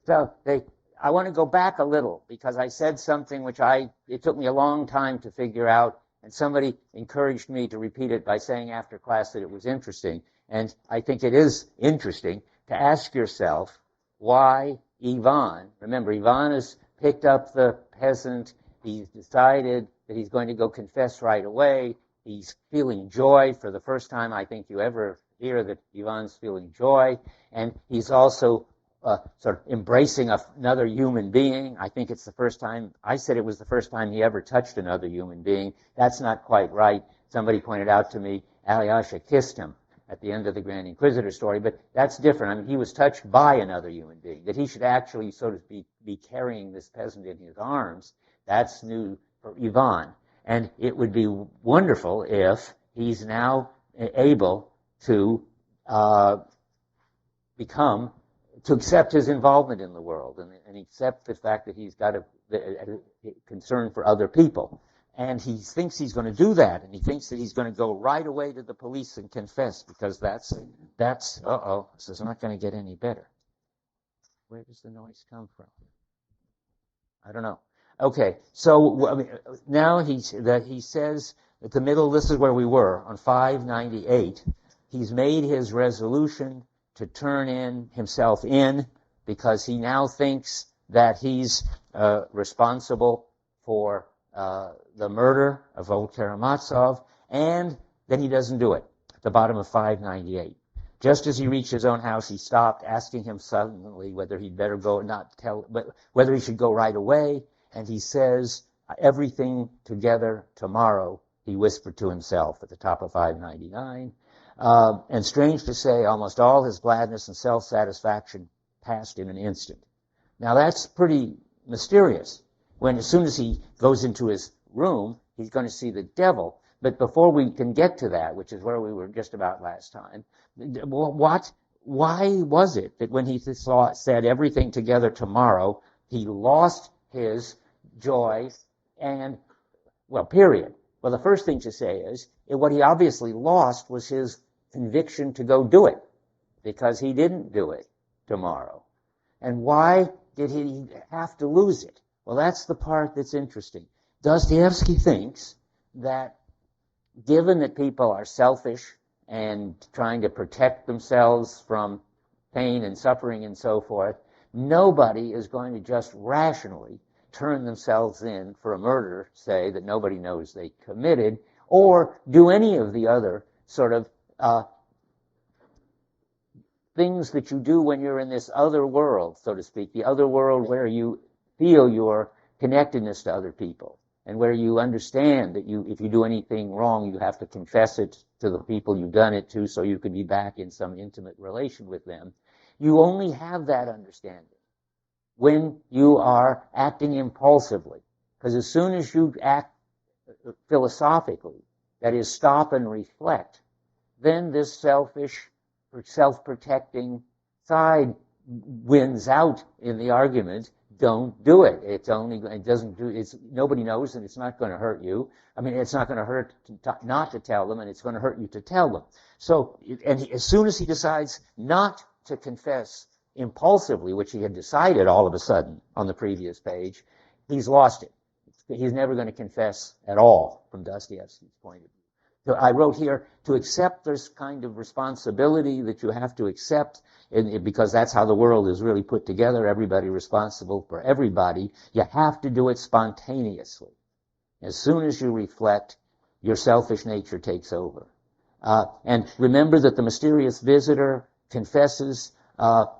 So I want to go back a little because I said something which it took me a long time to figure out, and somebody encouraged me to repeat it by saying after class that it was interesting. And I think it is interesting to ask yourself why Ivan, remember Ivan has picked up the peasant, he's decided that he's going to go confess right away, he's feeling joy for the first time I think you ever hear that Ivan's feeling joy, and he's also sort of embracing another human being. I think it's the first time, I said it was the first time he ever touched another human being. That's not quite right. Somebody pointed out to me, Alyosha kissed him at the end of the Grand Inquisitor story, but that's different. I mean, he was touched by another human being. That he should actually sort of be carrying this peasant in his arms, that's new for Ivan. And it would be wonderful if he's now able to accept his involvement in the world and accept the fact that he's got a concern for other people. And he thinks he's going to do that, and he thinks that he's going to go right away to the police and confess, because that's this is not going to get any better. Where does the noise come from? I don't know. Okay, so now he says at the middle, this is where we were, on 598, he's made his resolution to turn himself in because he now thinks that he's responsible for the murder of old Karamazov, and then he doesn't do it at the bottom of 598. Just as he reached his own house, he stopped, asking him suddenly whether he'd better go, but whether he should go right away, and he says, everything together tomorrow, he whispered to himself at the top of 599. And strange to say, almost all his gladness and self-satisfaction passed in an instant. Now that's pretty mysterious. As soon as he goes into his room, he's going to see the devil. But before we can get to that, which is where we were just about last time, why was it that when he said everything together tomorrow, he lost his joy and, period. Well, the first thing to say is what he obviously lost was his conviction to go do it, because he didn't do it tomorrow. And why did he have to lose it? Well, that's the part that's interesting. Dostoevsky thinks that given that people are selfish and trying to protect themselves from pain and suffering and so forth, nobody is going to just rationally turn themselves in for a murder, say, that nobody knows they committed, or do any of the other sort of things that you do when you're in this other world, so to speak, the other world where you feel your connectedness to other people, and where you understand that if you do anything wrong, you have to confess it to the people you've done it to so you can be back in some intimate relation with them. You only have that understanding when you are acting impulsively. Because as soon as you act philosophically, that is, stop and reflect, then this selfish, self-protecting side wins out in the argument. Don't do it. Nobody knows, and it's not going to hurt you. I mean, it's not going to hurt not to tell them, and it's going to hurt you to tell them. So, as soon as he decides not to confess impulsively, which he had decided all of a sudden on the previous page, he's lost it. He's never going to confess at all from Dostoevsky's point of view. So I wrote here, to accept this kind of responsibility that you have to accept, because that's how the world is really put together, everybody responsible for everybody, you have to do it spontaneously. As soon as you reflect, your selfish nature takes over. And remember that the mysterious visitor confesses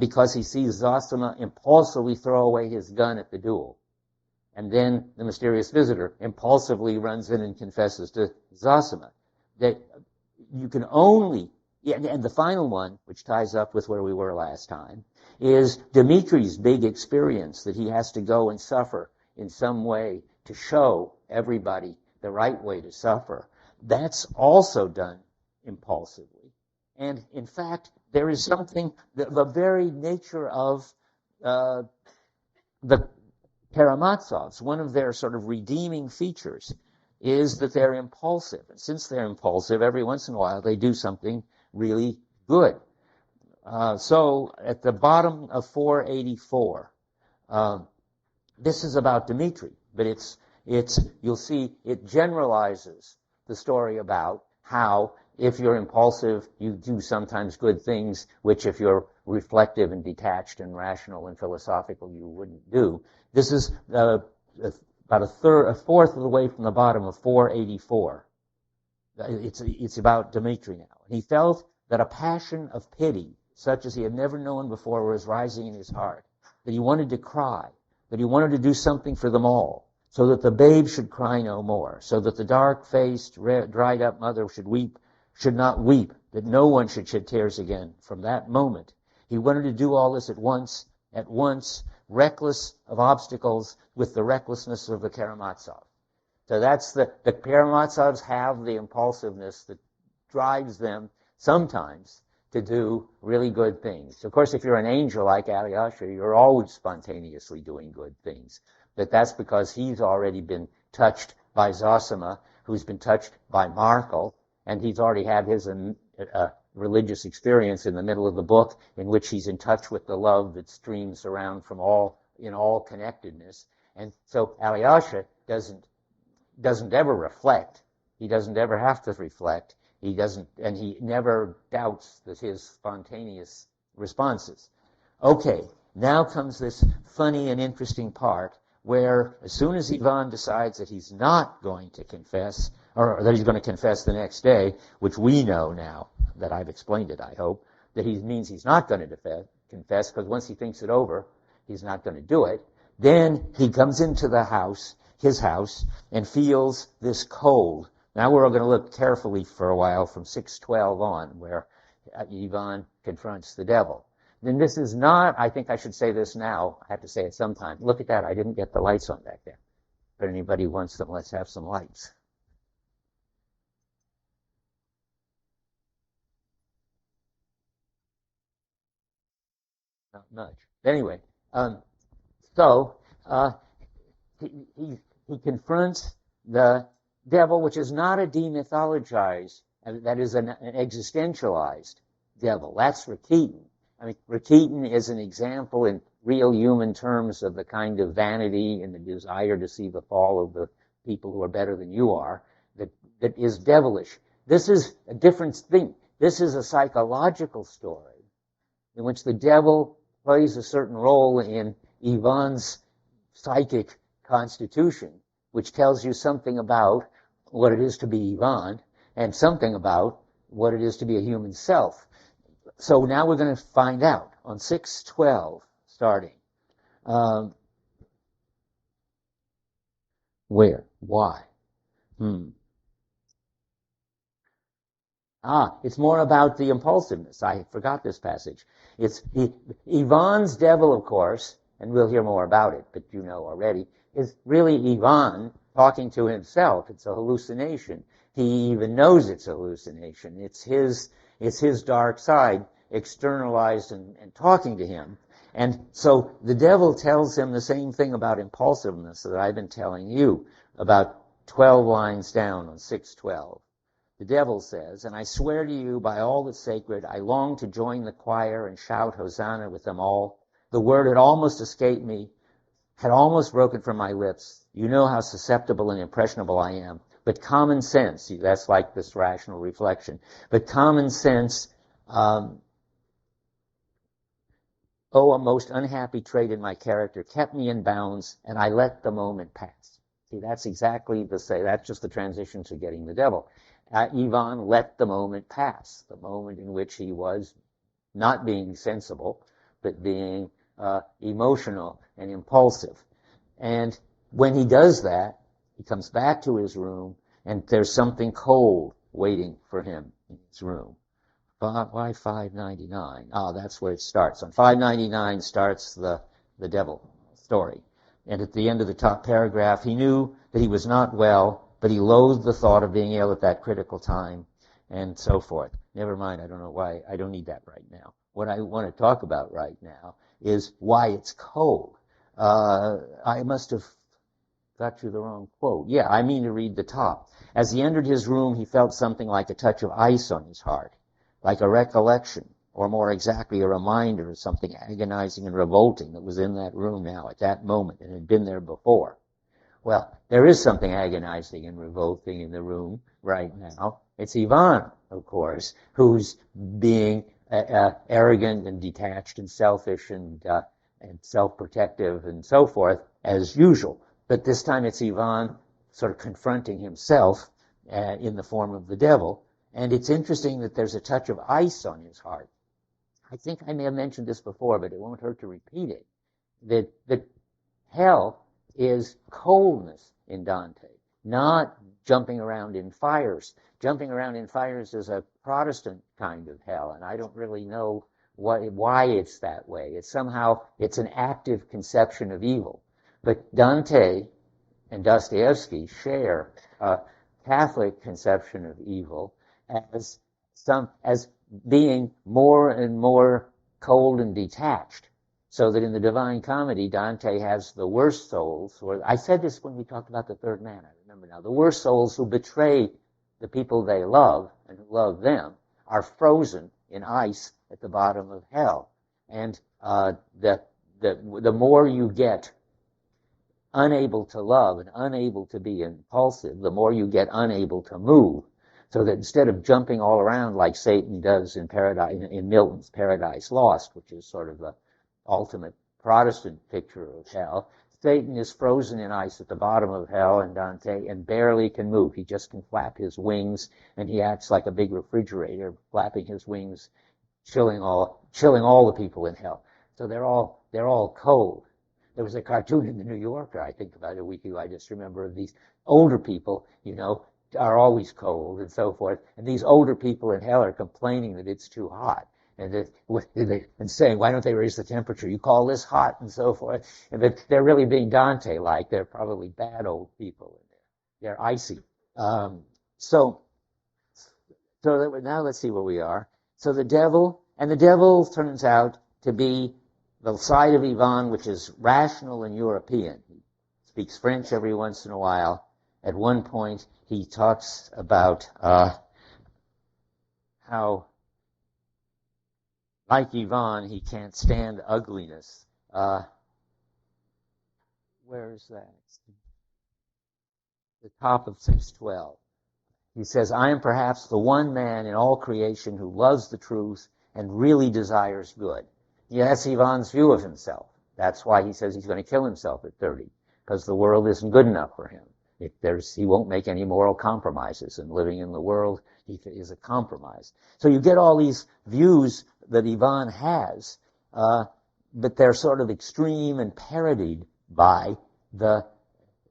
because he sees Zosima impulsively throw away his gun at the duel. And then the mysterious visitor impulsively runs in and confesses to Zosima. That you can only, and the final one, which ties up with where we were last time, is Dmitri's big experience that he has to go and suffer in some way to show everybody the right way to suffer. That's also done impulsively. And in fact, there is something, the very nature of the Karamazovs, one of their sort of redeeming features is that they're impulsive. And since they're impulsive, every once in a while they do something really good. So at the bottom of 484, This is about Dmitri, but you'll see it generalizes the story about how if you're impulsive, you do sometimes good things, which if you're reflective and detached and rational and philosophical, you wouldn't do. This is about a fourth of the way from the bottom of 484. It's about Dmitri now. He felt that a passion of pity, such as he had never known before, was rising in his heart, that he wanted to cry, that he wanted to do something for them all, so that the babe should cry no more, so that the dark-faced, dried-up mother should not weep, that no one should shed tears again. From that moment, he wanted to do all this at once, reckless of obstacles with the recklessness of the Karamazov. So that's the Karamazovs have the impulsiveness that drives them sometimes to do really good things. Of course, if you're an angel like Alyosha, you're always spontaneously doing good things. But that's because he's already been touched by Zosima, who's been touched by Markel, and he's already had his religious experience in the middle of the book, in which he's in touch with the love that streams around from in all connectedness. And so Alyosha doesn't ever reflect. He doesn't ever have to reflect. And he never doubts his spontaneous responses. Okay, now comes this funny and interesting part where as soon as Ivan decides that he's not going to confess, or that he's going to confess the next day, which we know now that I've explained it, I hope, that he means he's not going to confess, because once he thinks it over, he's not going to do it. Then he comes into his house, and feels this cold. Now we're going to look carefully for a while from 612 on, where Ivan confronts the devil. Then this is not, I think I should say this now, I have to say it sometime. Look at that, I didn't get the lights on back there. If anybody wants them, let's have some lights. Not much. Anyway, he confronts the devil, which is not a demythologized, that is an existentialized devil. That's Rakitin. I mean, Rakitin is an example in real human terms of the kind of vanity and the desire to see the fall of the people who are better than you are, that is devilish. This is a different thing. This is a psychological story in which the devil plays a certain role in Ivan's psychic constitution, which tells you something about what it is to be Ivan and something about what it is to be a human self. So now we're going to find out on 612 starting. Where? Why? It's more about the impulsiveness. I forgot this passage. It's Ivan's devil, of course, and we'll hear more about it, but you know already, is really Ivan talking to himself. It's a hallucination. He even knows it's a hallucination. It's his dark side externalized and talking to him. And so the devil tells him the same thing about impulsiveness that I've been telling you about 12 lines down on 612. The devil says, "And I swear to you by all that's sacred, I long to join the choir and shout Hosanna with them all. The word had almost escaped me, had almost broken from my lips. You know how susceptible and impressionable I am. But common sense," that's like this rational reflection, "but common sense, a most unhappy trait in my character, kept me in bounds, and I let the moment pass." See, that's exactly that's just the transition to getting the devil. Ivan let the moment pass, the moment in which he was not being sensible, but being emotional and impulsive. And when he does that, he comes back to his room, and there's something cold waiting for him in his room. Why 599? That's where it starts. On 599 starts the devil story. And at the end of the top paragraph, he knew that he was not well, but he loathed the thought of being ill at that critical time, and so forth. Never mind, I don't know why. I don't need that right now. What I want to talk about right now is why it's cold. I must have got you the wrong quote. Yeah, I mean to read the top. As he entered his room, he felt something like a touch of ice on his heart, like a recollection, or more exactly a reminder of something agonizing and revolting that was in that room now at that moment and had been there before. Well, there is something agonizing and revolting in the room right now. It's Ivan, of course, who's being arrogant and detached and selfish and self-protective and so forth, as usual. But this time it's Ivan sort of confronting himself in the form of the devil. And it's interesting that there's a touch of ice on his heart. I think I may have mentioned this before, but it won't hurt to repeat it. That hell is coldness in Dante, not jumping around in fires. Jumping around in fires is a Protestant kind of hell, and I don't really know why it's that way. It's an active conception of evil. But Dante and Dostoevsky share a Catholic conception of evil as being more and more cold and detached. So that in the Divine Comedy, Dante has the worst souls, or I said this when we talked about the third man, I remember now, the worst souls who betray the people they love and who love them are frozen in ice at the bottom of hell. And the more you get unable to love and unable to be impulsive, the more you get unable to move. So that instead of jumping all around like Satan does in Milton's Paradise Lost, which is sort of the ultimate Protestant picture of hell, Satan is frozen in ice at the bottom of hell in Dante and barely can move. He just can flap his wings, and he acts like a big refrigerator, flapping his wings, chilling all the people in hell. So they're all cold. There was a cartoon in the New Yorker, I think about a week ago, I just remember, of these older people, are always cold and so forth, and these older people in hell are complaining that it's too hot. And saying, why don't they raise the temperature? You call this hot and so forth. And that they're really being Dante-like. They're probably bad old people. They're icy. So now let's see where we are. So the devil turns out to be the side of Ivan which is rational and European. He speaks French every once in a while. At one point, he talks about how, like Ivan, he can't stand ugliness. Where is that? The top of 612. He says, I am perhaps the one man in all creation who loves the truth and really desires good. Yeah, that's Ivan's view of himself. That's why he says he's going to kill himself at 30, because the world isn't good enough for him. He won't make any moral compromises, and living in the world is a compromise. So you get all these views that Ivan has, but they're sort of extreme and parodied by the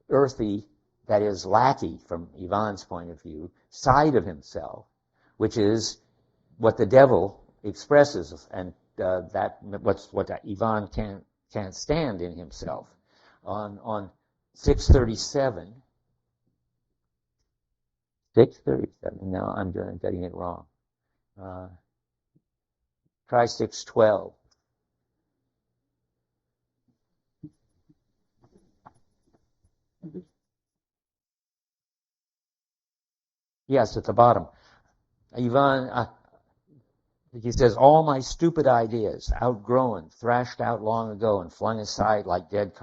earthy, that is lackey from Ivan's point of view, side of himself, which is what the devil expresses, and what Ivan can't stand in himself. On 637, no, I'm getting it wrong. Try 612. Yes, at the bottom. Ivan, he says, all my stupid ideas, outgrown, thrashed out long ago and flung aside like dead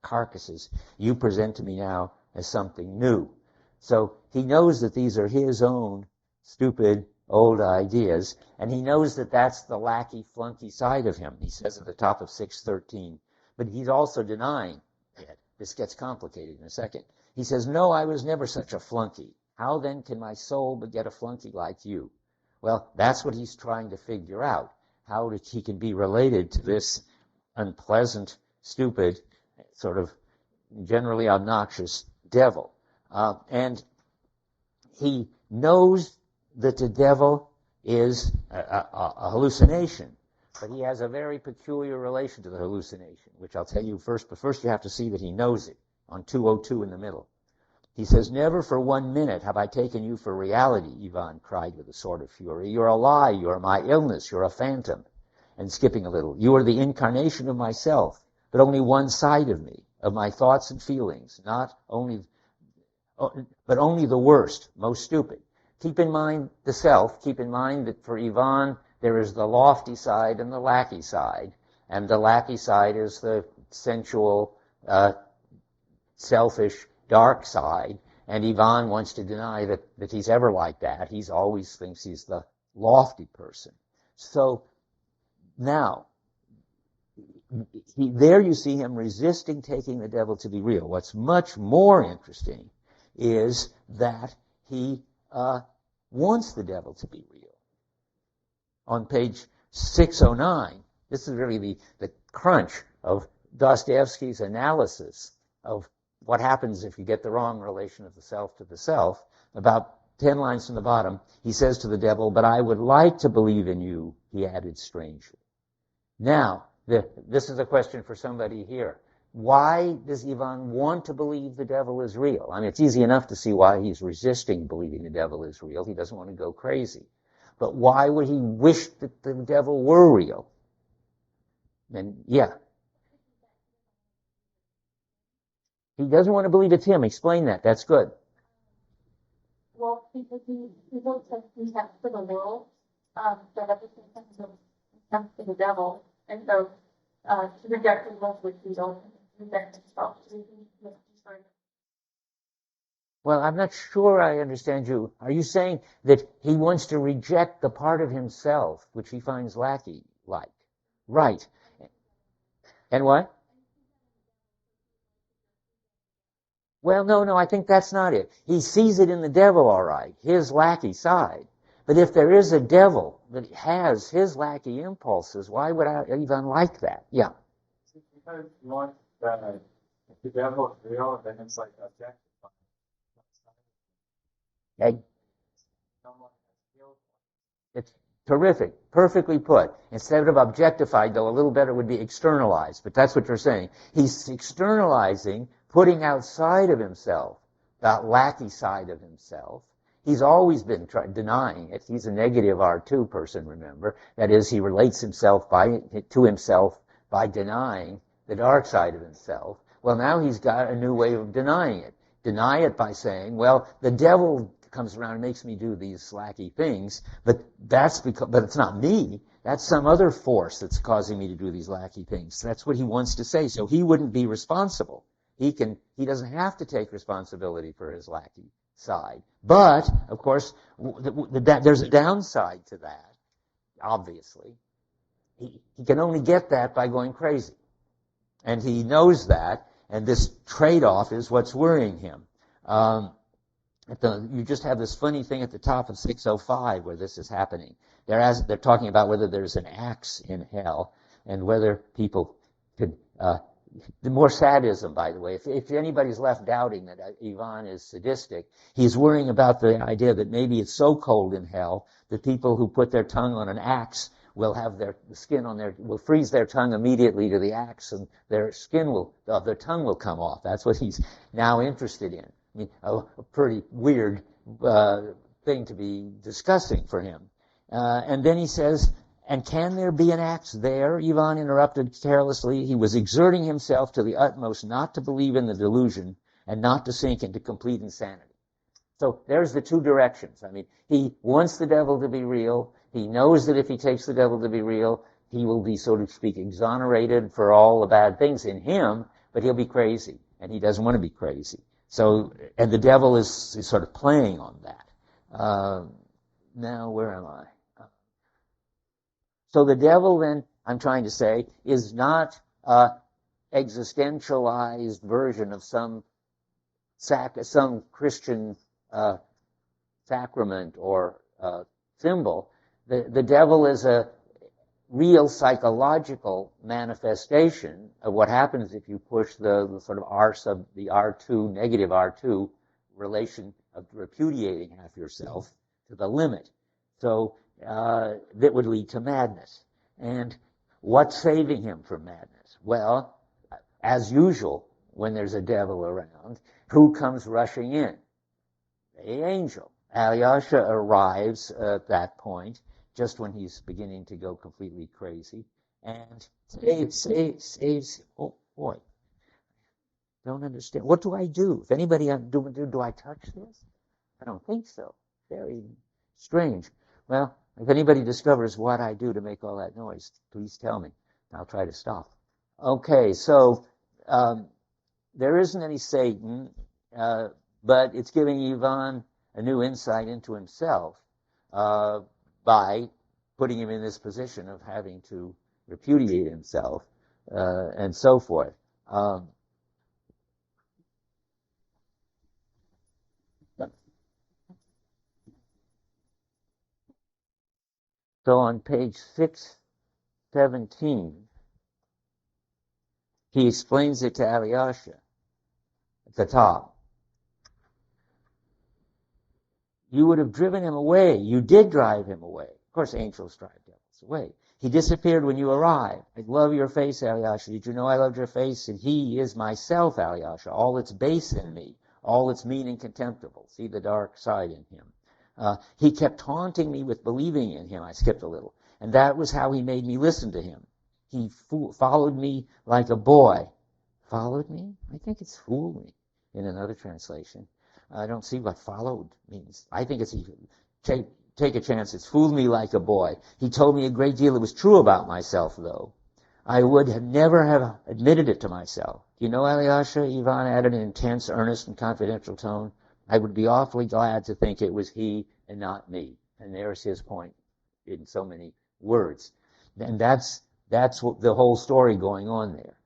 carcasses, you present to me now as something new. So he knows that these are his own stupid old ideas, and he knows that that's the lackey, flunky side of him. He says at the top of 613. But he's also denying it. This gets complicated in a second. He says, no, I was never such a flunky. How then can my soul beget a flunky like you? Well, that's what he's trying to figure out, how he can be related to this unpleasant, stupid, sort of generally obnoxious devil. And he knows that the devil is a hallucination, but he has a very peculiar relation to the hallucination, which I'll tell you first, but first you have to see that he knows it, on 202 in the middle. He says, never for 1 minute have I taken you for reality, Ivan cried with a sort of fury. You're a lie, you're my illness, you're a phantom. And skipping a little, you are the incarnation of myself, but only one side of me, of my thoughts and feelings, but only the worst, most stupid. Keep in mind the self, keep in mind that for Ivan, there is the lofty side and the lackey side. And the lackey side is the sensual, selfish, dark side. And Ivan wants to deny that he's ever like that. He always thinks he's the lofty person. So now, there you see him resisting taking the devil to be real. What's much more interesting is that he wants the devil to be real. On page 609, this is really the crunch of Dostoevsky's analysis of what happens if you get the wrong relation of the self to the self. About 10 lines from the bottom, he says to the devil, "But I would like to believe in you," he added strangely. Now, this is a question for somebody here. Why does Ivan want to believe the devil is real? I mean, it's easy enough to see why he's resisting believing the devil is real. He doesn't want to go crazy. But why would he wish that the devil were real? And yeah. He doesn't want to believe it's him. Explain that. That's good. Well, because he looks like he has for the world, but at the same time, he comes to the devil. And so, to reject the world which we don't reject himself. Well, I'm not sure I understand you. Are you saying that he wants to reject the part of himself which he finds lackey-like? Right. And what? Well, no, I think that's not it. He sees it in the devil, all right, his lackey side. But if there is a devil that has his lackey impulses, why would I even like that? Yeah. Because you want the devil is real, then it's like objective. Okay. It's terrific. Perfectly put. Instead of objectified, though, a little better would be externalized. But that's what you're saying. He's externalizing, putting outside of himself, that lackey side of himself. He's always been denying it. He's a negative R2 person, remember. That is, he relates himself to himself by denying the dark side of himself. Well, now he's got a new way of denying it. Deny it by saying, well, the devil comes around and makes me do these slacky things, but it's not me. That's some other force that's causing me to do these lackey things. That's what he wants to say. So he wouldn't be responsible. He doesn't have to take responsibility for his lackey side. But, of course, there's a downside to that, obviously. He can only get that by going crazy. And he knows that, and this trade-off is what's worrying him. You just have this funny thing at the top of 605 where this is happening. They're talking about whether there's an axe in hell and whether people could... the more sadism, by the way. If anybody's left doubting that Ivan is sadistic, he's worrying about the idea that maybe it's so cold in hell that people who put their tongue on an axe will have will freeze their tongue immediately to the axe, and their tongue will come off. That's what he's now interested in. I mean, a pretty weird thing to be discussing for him. And then he says, "And can there be an axe there?" Ivan interrupted carelessly. He was exerting himself to the utmost not to believe in the delusion and not to sink into complete insanity. So there's the two directions. I mean, he wants the devil to be real. He knows that if he takes the devil to be real, he will be, so to speak, exonerated for all the bad things in him, but he'll be crazy, and he doesn't want to be crazy. So, and the devil is sort of playing on that. Now, where am I? So the devil, then, I'm trying to say, is not an existentialized version of some Christian sacrament or symbol. The devil is a real psychological manifestation of what happens if you push the sort of the R2, negative R2 relation of repudiating half yourself to the limit. So that would lead to madness. And what's saving him from madness? Well, as usual, when there's a devil around, who comes rushing in? The angel. Alyosha arrives at that point, just when he's beginning to go completely crazy, and saves him. Oh, boy. Don't understand. What do I do? If anybody, do I touch this? I don't think so. Very strange. Well, If anybody discovers what I do to make all that noise, please tell me. I'll try to stop. Okay, so there isn't any Satan, but it's giving Ivan a new insight into himself by putting him in this position of having to repudiate himself and so forth. So on page 617, he explains it to Alyosha at the top. You would have driven him away. You did drive him away. Of course, angels drive devils away. He disappeared when you arrived. I love your face, Alyosha. Did you know I loved your face? And he is myself, Alyosha, all that's base in me, all that's mean and contemptible. See the dark side in him. He kept taunting me with believing in him. I skipped a little. And that was how he made me listen to him. He followed me like a boy. Followed me? I think it's fooled me in another translation. I don't see what followed means. I think it's take a chance. It's fooled me like a boy. He told me a great deal that was true about myself, though. I would have never have admitted it to myself. You know, Alyosha, Ivan added in an intense, earnest, and confidential tone. I would be awfully glad to think it was he and not me. And there's his point in so many words. And that's what the whole story going on there.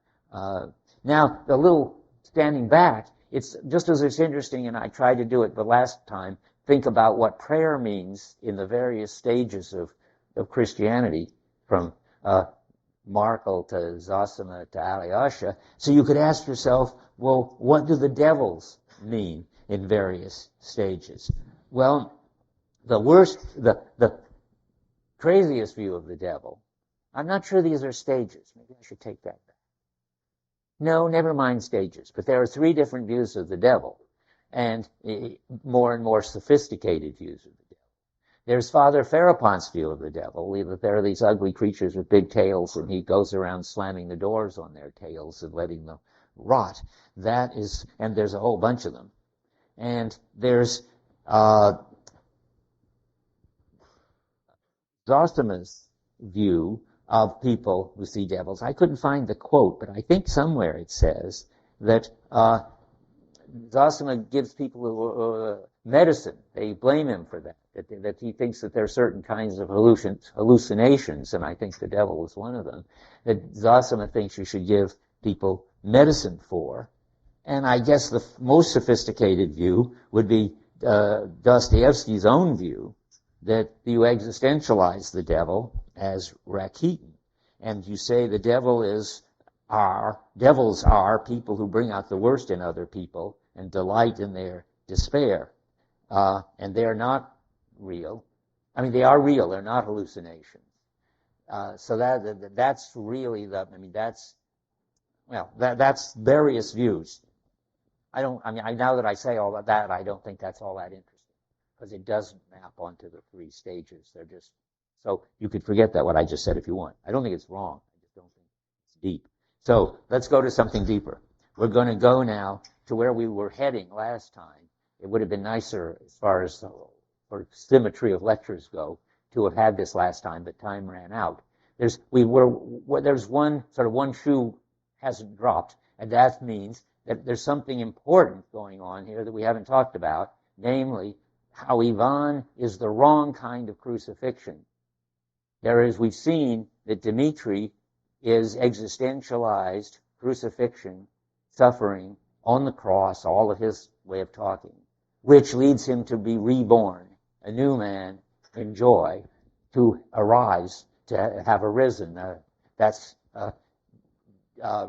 Now, the little standing back, it's just as it's interesting, and I tried to do it the last time, think about what prayer means in the various stages of Christianity, from Markel to Zosima to Alyosha. So you could ask yourself, well, what do the devils mean in various stages? Well, the craziest view of the devil, I'm not sure these are stages. Maybe I should take that back. No, never mind stages. But there are 3 different views of the devil, and more and more sophisticated views of the devil. There's Father Ferapont's view of the devil, that there are these ugly creatures with big tails, and he goes around slamming the doors on their tails and letting them rot. That is, and there's a whole bunch of them. And there's Zosima's view of people who see devils. I couldn't find the quote, but I think somewhere it says that Zosima gives people medicine. They blame him for that he thinks that there are certain kinds of hallucinations, and I think the devil is one of them, that Zosima thinks you should give people medicine for. And I guess the most sophisticated view would be Dostoevsky's own view, that you existentialize the devil as Rakitin. And you say the devils are people who bring out the worst in other people and delight in their despair. And they're not real. I mean, they are real. They're not hallucinations. So that's really that's various views. Now that I say all of that, I don't think that's all that interesting, because it doesn't map onto the 3 stages. They're just, so you could forget that, what I just said, if you want. I don't think it's wrong. I just don't think it's deep. So let's go to something deeper. We're going to go now to where we were heading last time. It would have been nicer, as far as for symmetry of lectures go, to have had this last time, but time ran out. There's one shoe hasn't dropped, and that means that there's something important going on here that we haven't talked about, namely how Ivan is the wrong kind of crucifixion. We've seen that Dmitri is existentialized crucifixion, suffering on the cross, all of his way of talking, which leads him to be reborn, a new man in joy, to arise, to have arisen. That's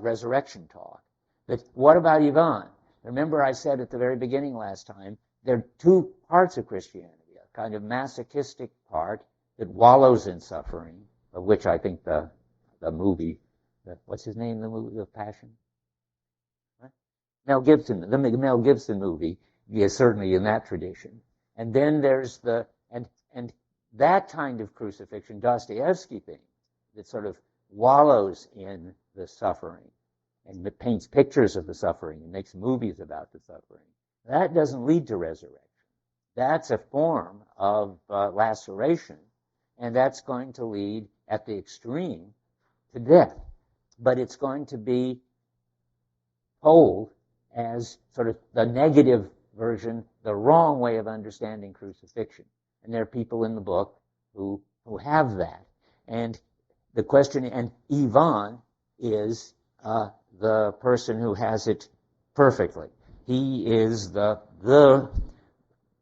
resurrection talk. But what about Ivan? Remember I said at the very beginning last time, there are 2 parts of Christianity, a kind of masochistic part that wallows in suffering, of which I think the movie, what's his name, the movie of Passion? What? Mel Gibson, the Mel Gibson movie is certainly in that tradition. And then there's and that kind of crucifixion, Dostoevsky thing, that sort of wallows in the suffering and paints pictures of the suffering and makes movies about the suffering. That doesn't lead to resurrection. That's a form of laceration and that's going to lead at the extreme to death. But it's going to be told as sort of the negative version, the wrong way of understanding crucifixion. And there are people in the book who have that. And the question, and Ivan is the person who has it perfectly. He is the,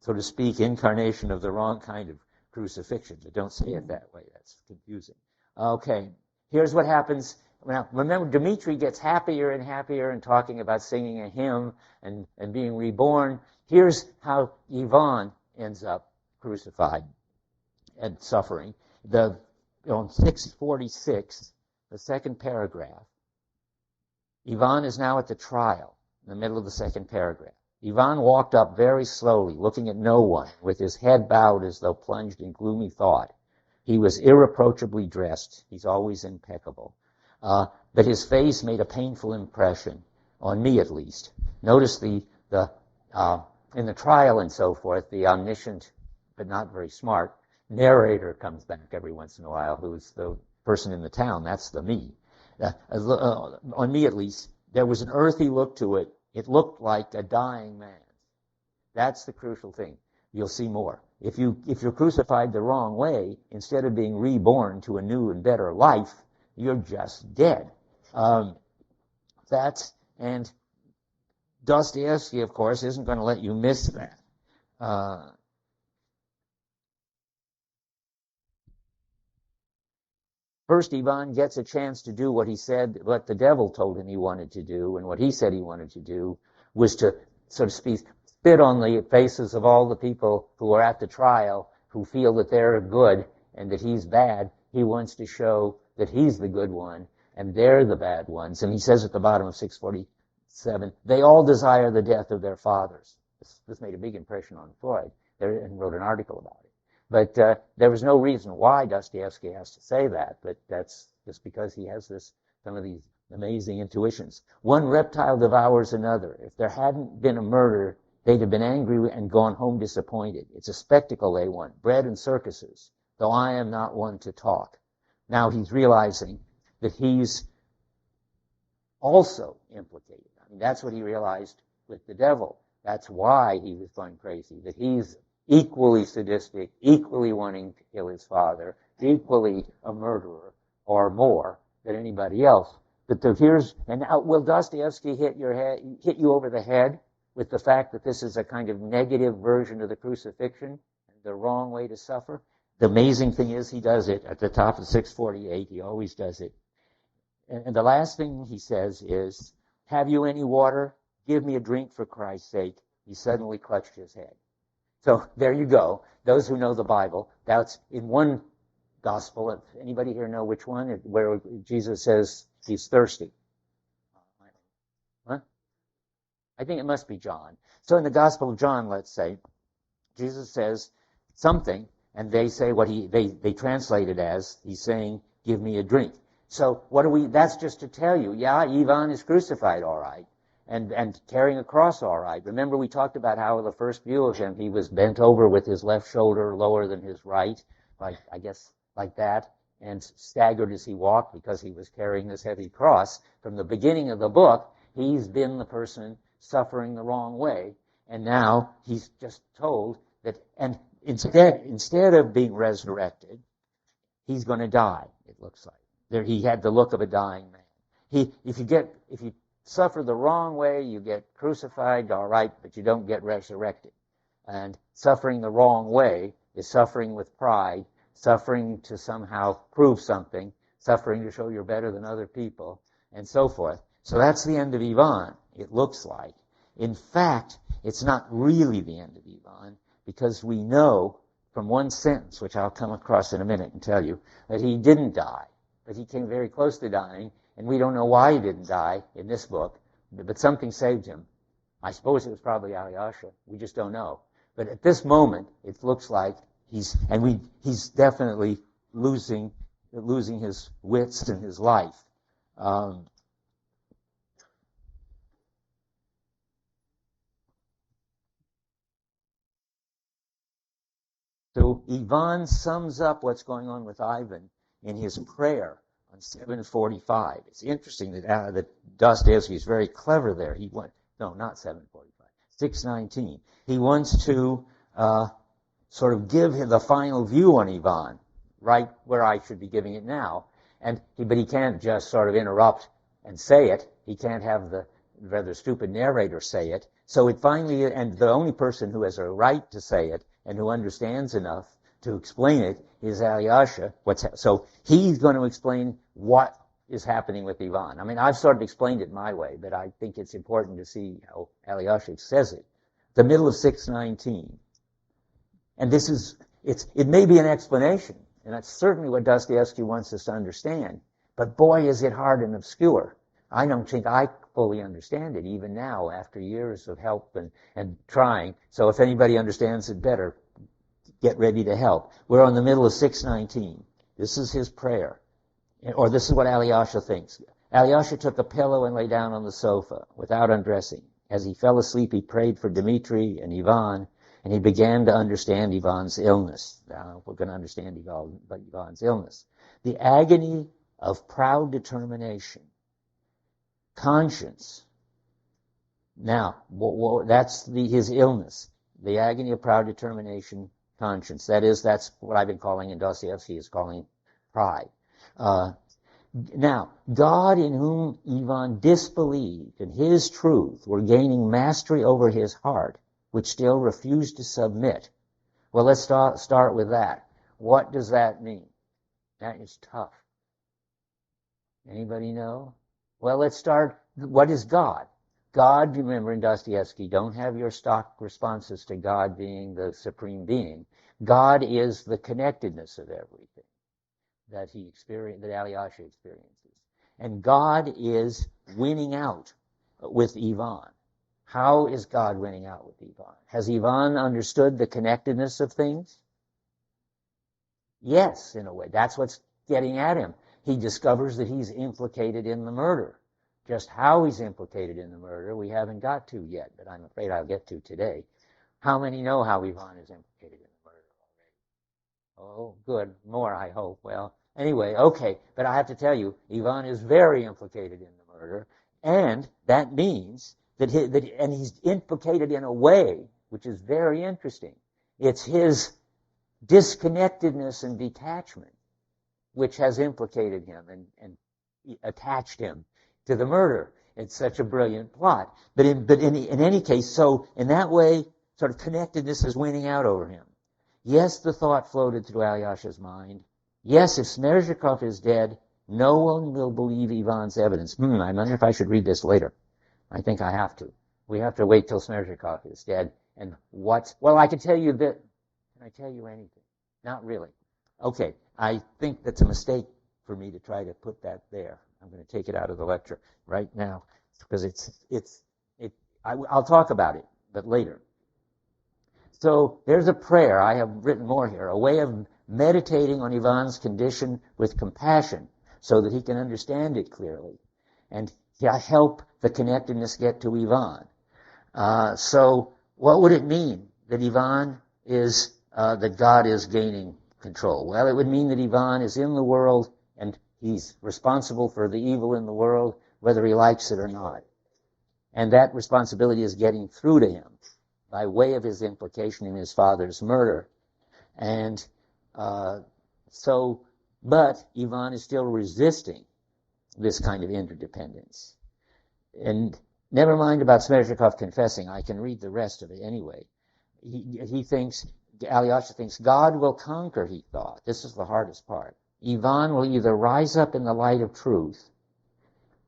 so to speak, incarnation of the wrong kind of crucifixion. But don't say it that way. That's confusing. Okay, here's what happens. Now, remember, Dmitri gets happier and happier and talking about singing a hymn and being reborn. Here's how Ivan ends up crucified and suffering. On 646, the second paragraph, Ivan is now at the trial, in the middle of the second paragraph. Ivan walked up very slowly, looking at no one, with his head bowed as though plunged in gloomy thought. He was irreproachably dressed. He's always impeccable. But his face made a painful impression, on me at least. Notice in the trial and so forth, the omniscient, but not very smart, narrator comes back every once in a while, who's the person in the town. That's the me. On me at least, there was an earthy look to it. It looked like a dying man. That's the crucial thing. You'll see more. If you're crucified the wrong way, instead of being reborn to a new and better life, you're just dead. And Dostoevsky, of course, isn't going to let you miss that. First, Ivan gets a chance to do what the devil told him he wanted to do, and what he said he wanted to do was to, so to speak, spit on the faces of all the people who are at the trial, who feel that they're good and that he's bad. He wants to show that he's the good one and they're the bad ones. And he says at the bottom of 647, they all desire the death of their fathers. This made a big impression on Freud and wrote an article about it. But there was no reason why Dostoevsky has to say that, but that's just because he has some of these amazing intuitions. One reptile devours another. If there hadn't been a murder, they'd have been angry and gone home disappointed. It's a spectacle they want, bread and circuses, though I am not one to talk. Now he's realizing that he's also implicated. I mean, that's what he realized with the devil. That's why he was going crazy, that he's equally sadistic, equally wanting to kill his father, equally a murderer or more than anybody else. But now will Dostoevsky hit you over the head with the fact that this is a kind of negative version of the crucifixion, the wrong way to suffer? The amazing thing is he does it at the top of 648. He always does it. And the last thing he says is, have you any water? Give me a drink for Christ's sake. He suddenly clutched his head. So there you go. Those who know the Bible, that's in one gospel. If anybody here know which one? Where Jesus says he's thirsty. Huh? I think it must be John. So in the Gospel of John, let's say, Jesus says something, and they say what they translate it as, he's saying, give me a drink. So that's just to tell you, yeah, Ivan is crucified, all right, and carrying a cross, all right. Remember we talked about how in the first view of him, he was bent over with his left shoulder lower than his right, like that, and staggered as he walked because he was carrying this heavy cross. From the beginning of the book, he's been the person suffering the wrong way, and now he's just told that, and instead of being resurrected, he's going to die, it looks like. There, he had the look of a dying man. If you suffer the wrong way, you get crucified, all right, but you don't get resurrected. And suffering the wrong way is suffering with pride, suffering to somehow prove something, suffering to show you're better than other people, and so forth. So that's the end of Ivan, it looks like. In fact, it's not really the end of Ivan, because we know from one sentence, which I'll come across in a minute and tell you, that he didn't die, but he came very close to dying, and we don't know why he didn't die in this book, but something saved him. I suppose it was probably Alyosha. We just don't know. But at this moment, it looks like he's definitely losing his wits and his life. So Ivan sums up what's going on with Ivan in his prayer on 745. It's interesting that Dostoevsky is very clever there. He went, no, not 745, 619. He wants to sort of give him the final view on Ivan, right where I should be giving it now. But he can't just sort of interrupt and say it. He can't have the rather stupid narrator say it. So it finally, and the only person who has a right to say it and who understands enough to explain it is Alyosha. So he's going to explain what is happening with Ivan. I mean, I've sort of explained it my way, but I think it's important to see how Alyosha says it. The middle of 619. And it may be an explanation, and that's certainly what Dostoevsky wants us to understand. But boy, is it hard and obscure. I don't think I fully understand it, even now, after years of help and trying. So if anybody understands it better, get ready to help. We're in the middle of 619. This is his prayer. Or this is what Alyosha thinks. Alyosha took a pillow and lay down on the sofa without undressing. As he fell asleep, he prayed for Dmitri and Ivan, and he began to understand Ivan's illness. Now, we're going to understand Ivan's illness. The agony of proud determination, conscience. Now, that's his illness. The agony of proud determination, conscience. That's what I've been calling, and Dostoevsky is calling pride. Now, God in whom Ivan disbelieved and his truth were gaining mastery over his heart, which still refused to submit. Well, let's start with that. What does that mean? That is tough. Anybody know? Well, let's start. What is God? God, remember in Dostoevsky, don't have your stock responses to God being the supreme being. God is the connectedness of everything that Alyosha experiences. And God is winning out with Ivan. How is God winning out with Ivan? Has Ivan understood the connectedness of things? Yes, in a way. That's what's getting at him. He discovers that he's implicated in the murder. Just how he's implicated in the murder, we haven't got to yet, but I'm afraid I'll get to today. How many know how Ivan is implicated in the murder already? Oh, good. More, I hope. Well, anyway, okay. But I have to tell you, Ivan is very implicated in the murder, and that means that he's implicated in a way which is very interesting. It's his disconnectedness and detachment which has implicated him and attached him to the murder. It's such a brilliant plot. But in any case, so in that way, sort of connectedness is winning out over him. Yes, the thought floated through Alyosha's mind. Yes, if Smerzhikov is dead, no one will believe Ivan's evidence. I wonder if I should read this later. I think I have to. We have to wait till Smerzhikov is dead. And well, I can tell you that. Can I tell you anything? Not really. Okay, I think that's a mistake for me to try to put that there. I'm going to take it out of the lecture right now because I'll talk about it, but later. So there's a prayer. I have written more here, a way of meditating on Ivan's condition with compassion so that he can understand it clearly and help the connectedness get to Ivan. So what would it mean that that God is gaining control? Well, it would mean that Ivan is in the world and he's responsible for the evil in the world, whether he likes it or not. And that responsibility is getting through to him by way of his implication in his father's murder. And but Ivan is still resisting this kind of interdependence. And never mind about Smerzhikov confessing. I can read the rest of it anyway. Alyosha thinks, God will conquer, he thought. This is the hardest part. Ivan will either rise up in the light of truth.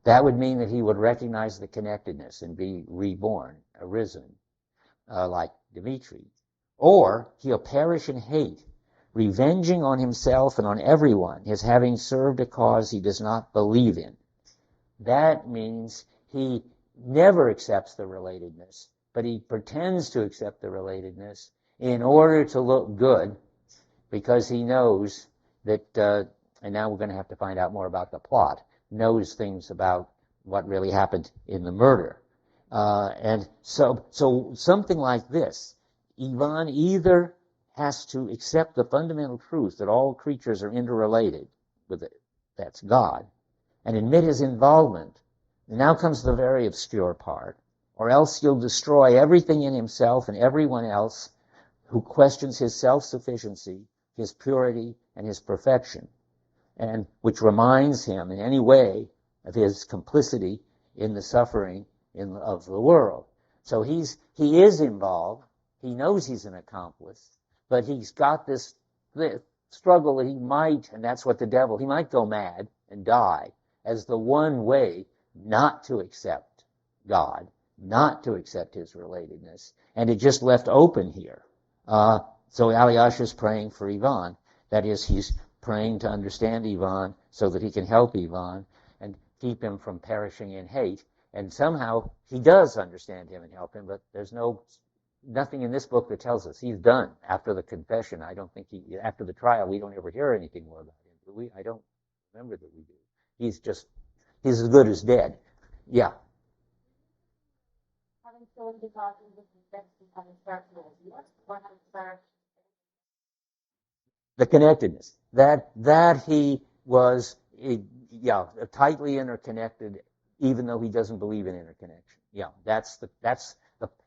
That would mean that he would recognize the connectedness and be reborn, arisen, like Dmitri. Or he'll perish in hate, revenging on himself and on everyone his having served a cause he does not believe in. That means he never accepts the relatedness, but he pretends to accept the relatedness in order to look good, because he knows that, and now we're going to have to find out more about the plot, knows things about what really happened in the murder. And so something like this, Ivan either has to accept the fundamental truth that all creatures are interrelated with it, that's God, and admit his involvement. And now comes the very obscure part, or else he'll destroy everything in himself and everyone else who questions his self-sufficiency, his purity, and his perfection, and which reminds him in any way of his complicity in the suffering of the world. So he is involved. He knows he's an accomplice, but he's got this struggle that he might, and that's what the devil, he might go mad and die as the one way not to accept God, not to accept his relatedness. And it just left open here. So Alyosha's praying for Ivan. That is, he's praying to understand Ivan so that he can help Ivan and keep him from perishing in hate. And somehow he does understand him and help him, but there's nothing in this book that tells us he's done after the confession. I don't think after the trial, we don't ever hear anything more about him, do we? I don't remember that we do. He's as good as dead. Yeah. Having shown the causes of infection on his personal or having the connectedness. That he was, tightly interconnected, even though he doesn't believe in interconnection. Yeah, that's the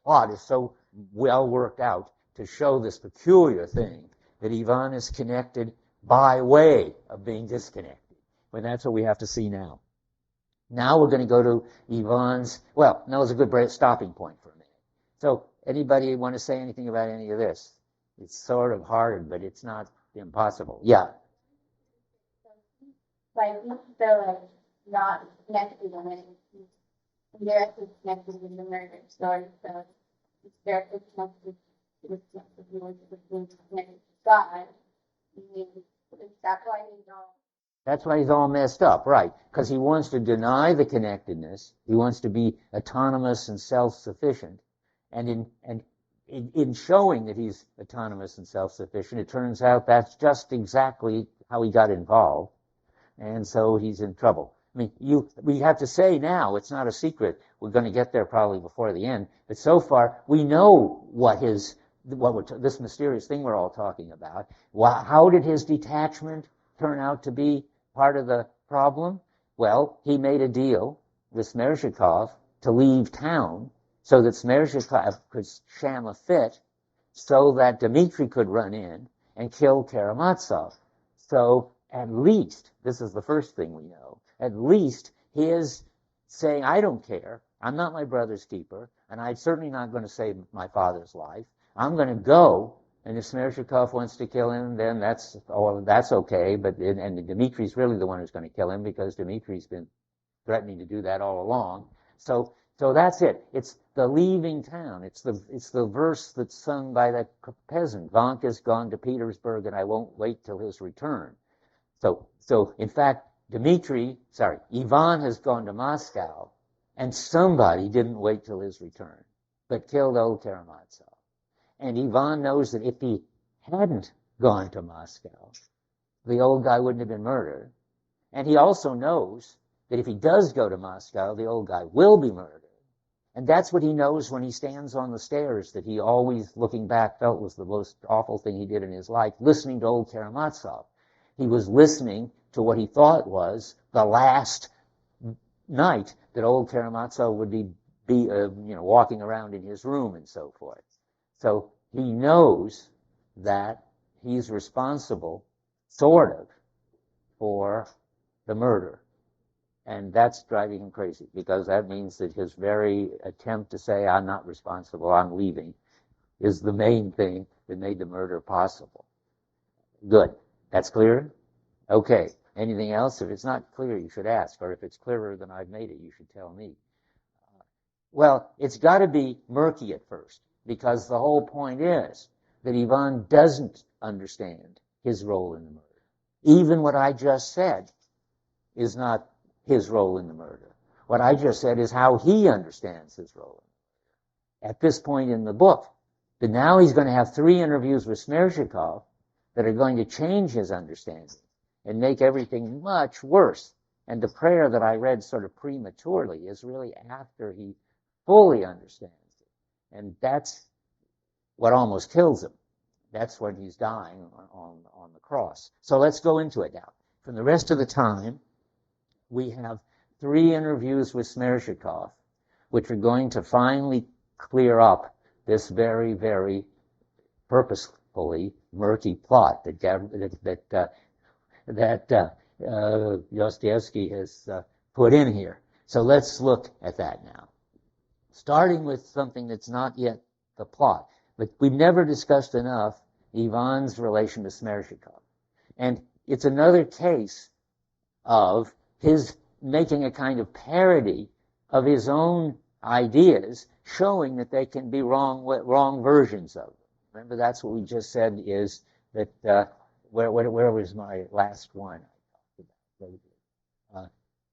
plot is so well worked out to show this peculiar thing that Ivan is connected by way of being disconnected. But that's what we have to see now. Now we're going to go to Ivan's, that was a good stopping point for a minute. So anybody want to say anything about any of this? It's sort of hard, but it's not impossible. Yeah. Like, they're like not connected in any, indirectly connected in the murder story, so it's directly connected with God. That's why he's all messed up, right? Because he wants to deny the connectedness. He wants to be autonomous and self-sufficient. And in showing that he's autonomous and self-sufficient, it turns out that's just exactly how he got involved. And so he's in trouble. I mean, we have to say now, it's not a secret. We're going to get there probably before the end. But so far, we know this mysterious thing we're all talking about. How did his detachment turn out to be part of the problem? Well, he made a deal with Smershikov to leave town so that Smershikov could sham a fit so that Dmitri could run in and kill Karamazov. So at least, this is the first thing we know, at least his saying, I don't care, I'm not my brother's keeper, and I'm certainly not going to save my father's life. I'm going to go, and if Smershikov wants to kill him, then that's okay, and Dmitri's really the one who's going to kill him because Dmitri's been threatening to do that all along. So that's it. It's the leaving town. It's the verse that's sung by that peasant. Vanka's gone to Petersburg, and I won't wait till his return. So in fact, Ivan has gone to Moscow, and somebody didn't wait till his return, but killed old Karamazov. And Ivan knows that if he hadn't gone to Moscow, the old guy wouldn't have been murdered. And he also knows that if he does go to Moscow, the old guy will be murdered. And that's what he knows when he stands on the stairs that he always, looking back, felt was the most awful thing he did in his life, listening to old Karamazov. He was listening to what he thought was the last night that old Karamazov would be walking around in his room and so forth. So he knows that he's responsible, sort of, for the murder. And that's driving him crazy, because that means that his very attempt to say, I'm not responsible, I'm leaving, is the main thing that made the murder possible. Good. That's clear? Okay. Anything else? If it's not clear, you should ask. Or if it's clearer than I've made it, you should tell me. Well, it's got to be murky at first, because the whole point is that Ivan doesn't understand his role in the murder. Even what I just said is not his role in the murder. What I just said is how he understands his role at this point in the book. But now he's going to have 3 interviews with Smershikov that are going to change his understanding and make everything much worse. And the prayer that I read sort of prematurely is really after he fully understands it. And that's what almost kills him. That's when he's dying on the cross. So let's go into it now. For the rest of the time, we have 3 interviews with Smershikov, which are going to finally clear up this very, very purposefully murky plot that Dostoevsky has put in here. So let's look at that now. Starting with something that's not yet the plot. But we've never discussed enough Ivan's relation to Smershikov. And it's another case of his making a kind of parody of his own ideas, showing that they can be wrong versions of them. Remember, that's what we just said is that, where was my last one?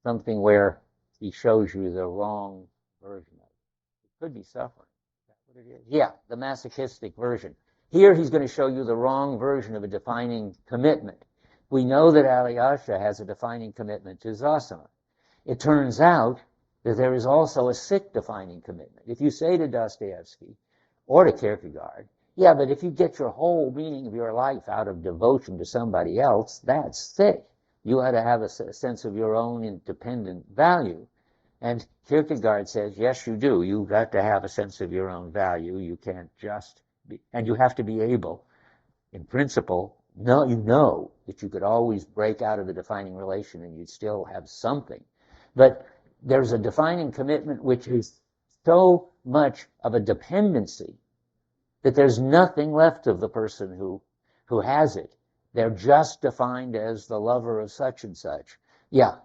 Something where he shows you the wrong version of it. It could be suffering. Is that what it is? Yeah, the masochistic version. Here he's going to show you the wrong version of a defining commitment. We know that Alyosha has a defining commitment to Zosima. It turns out that there is also a sick defining commitment. If you say to Dostoevsky or to Kierkegaard, yeah, but if you get your whole meaning of your life out of devotion to somebody else, that's sick. You ought to have a sense of your own independent value. And Kierkegaard says, yes, you do. You've got to have a sense of your own value. You can't just be, and you have to be able, in principle, you know that you could always break out of the defining relation and you'd still have something. But there's a defining commitment which is so much of a dependency that there's nothing left of the person who has it. They're just defined as the lover of such and such. Yeah.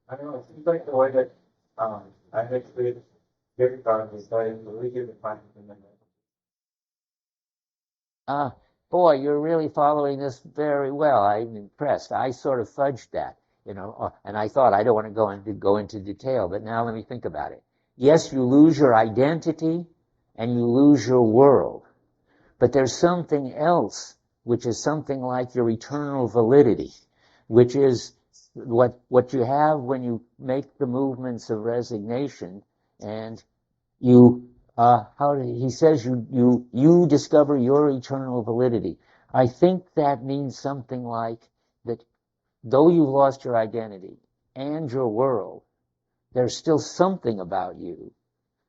I don't know, it seems like the way that I explained Kierkegaard was starting to really give the finding commitment. Boy, you're really following this very well. I'm impressed. I sort of fudged that, and I thought I don't want to go into detail, but now let me think about it. Yes, you lose your identity and you lose your world, but there's something else, which is something like your eternal validity, which is what you have when you make the movements of resignation, and you he says you discover your eternal validity. I think that means something like that though you've lost your identity and your world, there's still something about you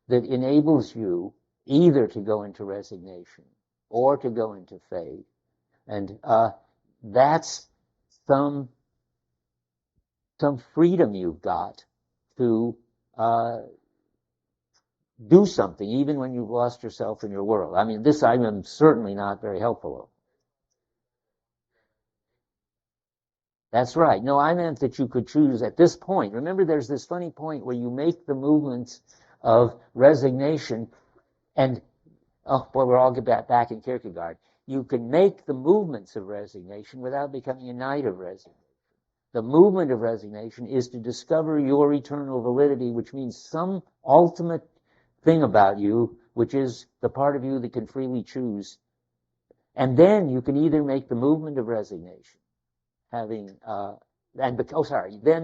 that enables you either to go into resignation or to go into faith. And that's some freedom you've got to do something, even when you've lost yourself in your world. I mean, this I am certainly not very helpful of. That's right. No, I meant that you could choose at this point. Remember, there's this funny point where you make the movements of resignation, and, oh, boy, we'll all get back in Kierkegaard. You can make the movements of resignation without becoming a knight of resignation. The movement of resignation is to discover your eternal validity, which means some ultimate thing about you, which is the part of you that can freely choose. And then you can either make the movement of resignation, then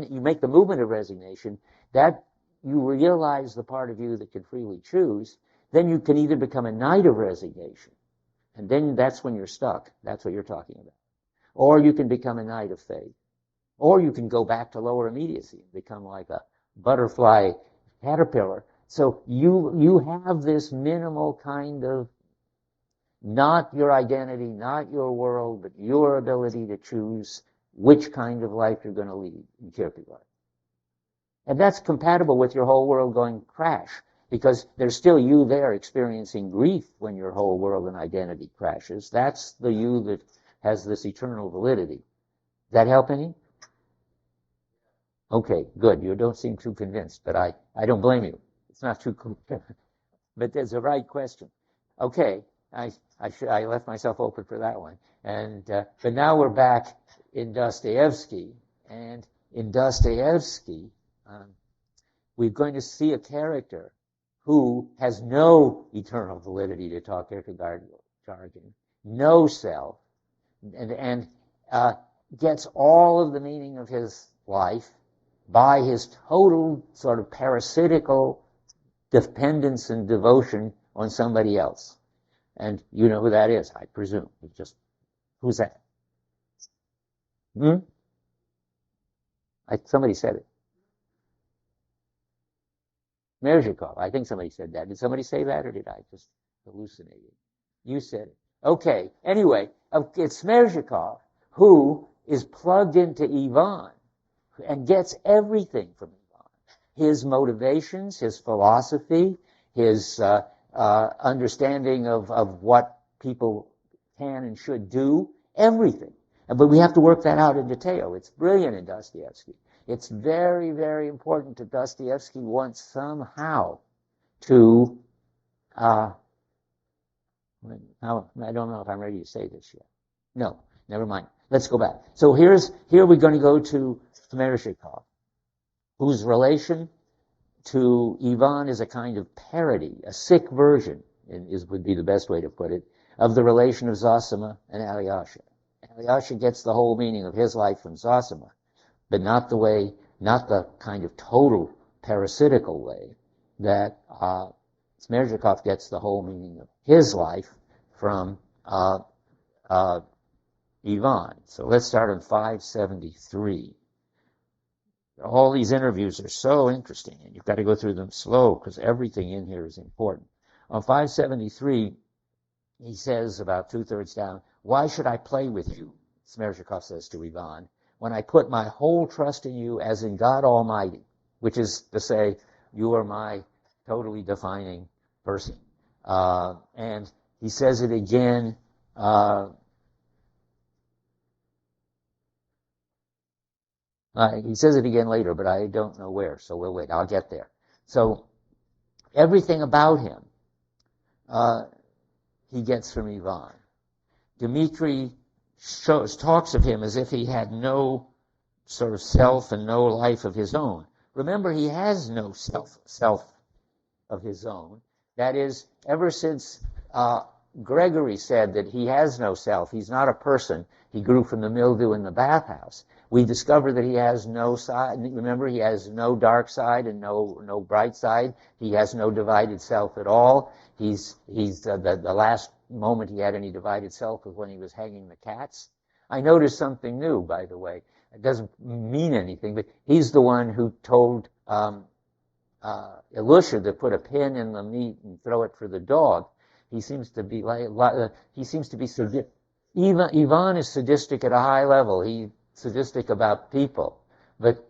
you make the movement of resignation, that you realize the part of you that can freely choose, then you can either become a knight of resignation, and then that's when you're stuck. That's what you're talking about. Or you can become a knight of faith. Or you can go back to lower immediacy and become like a butterfly caterpillar. So you have this minimal kind of, not your identity, not your world, but your ability to choose which kind of life you're going to lead in Kierkegaard. And that's compatible with your whole world going crash, because there's still you there experiencing grief when your whole world and identity crashes. That's the you that has this eternal validity. Does that help any? Okay, good. You don't seem too convinced, but I don't blame you. It's not too convinced. But there's a right question. Okay, I left myself open for that one. And but now we're back in Dostoevsky, and in Dostoevsky, we're going to see a character who has no eternal validity, to talk Kierkegaard jargon, no self, and gets all of the meaning of his life by his total sort of parasitical dependence and devotion on somebody else. And you know who that is, I presume. It's just, who's that? Somebody said it. Merzhikov. I think somebody said that. Did somebody say that, or did I just hallucinate it? You said it. Okay. Anyway, it's Merzhikov who is plugged into Ivan and gets everything from Ivan. His motivations, his philosophy, his understanding of what people can and should do, everything. But we have to work that out in detail. It's brilliant in Dostoevsky. It's very, very important to Dostoevsky wants somehow to, I don't know if I'm ready to say this yet. No, never mind. Let's go back. So here we're going to go to Merzhikov, whose relation to Ivan is a kind of parody, a sick version, would be the best way to put it, of the relation of Zosima and Alyosha. Alyosha gets the whole meaning of his life from Zosima, but not the kind of total parasitical way that Merzhikov gets the whole meaning of his life from Ivan. So let's start on 573. All these interviews are so interesting, and you've got to go through them slow because everything in here is important. On 573, he says about 2/3 down, "Why should I play with you?" Merzhikov says to Ivan, "when I put my whole trust in you as in God Almighty," which is to say, you are my totally defining person. And he says it again, he says it again later, but I don't know where, so we'll wait. I'll get there. So everything about him he gets from Ivan. Dmitri talks of him as if he had no sort of self and no life of his own. Remember, he has no self of his own. That is, ever since Gregory said that he has no self, he's not a person, he grew from the mildew in the bathhouse, we discover that he has no side. Remember, he has no dark side and no bright side. He has no divided self at all. The last moment he had any divided self was when he was hanging the cats. I noticed something new, by the way. It doesn't mean anything, but he's the one who told Ilusha to put a pin in the meat and throw it for the dog. He seems to be sadistic. Ivan is sadistic at a high level. He's sadistic about people,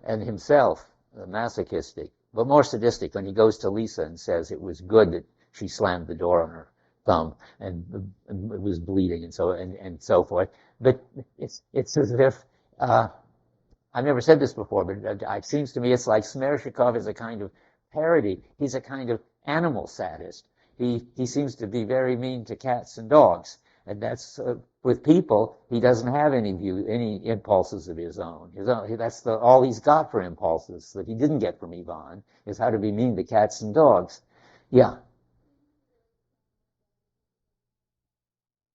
and himself, masochistic, but more sadistic when he goes to Lisa and says it was good that she slammed the door on her thumb and it was bleeding and so forth. But it's as if I've never said this before, but it seems to me it's like Smershikov is a kind of parody. He's a kind of animal sadist. He seems to be very mean to cats and dogs, and that's with people. He doesn't have any impulses of his own. That's all he's got for impulses that he didn't get from Ivan is how to be mean to cats and dogs. Yeah.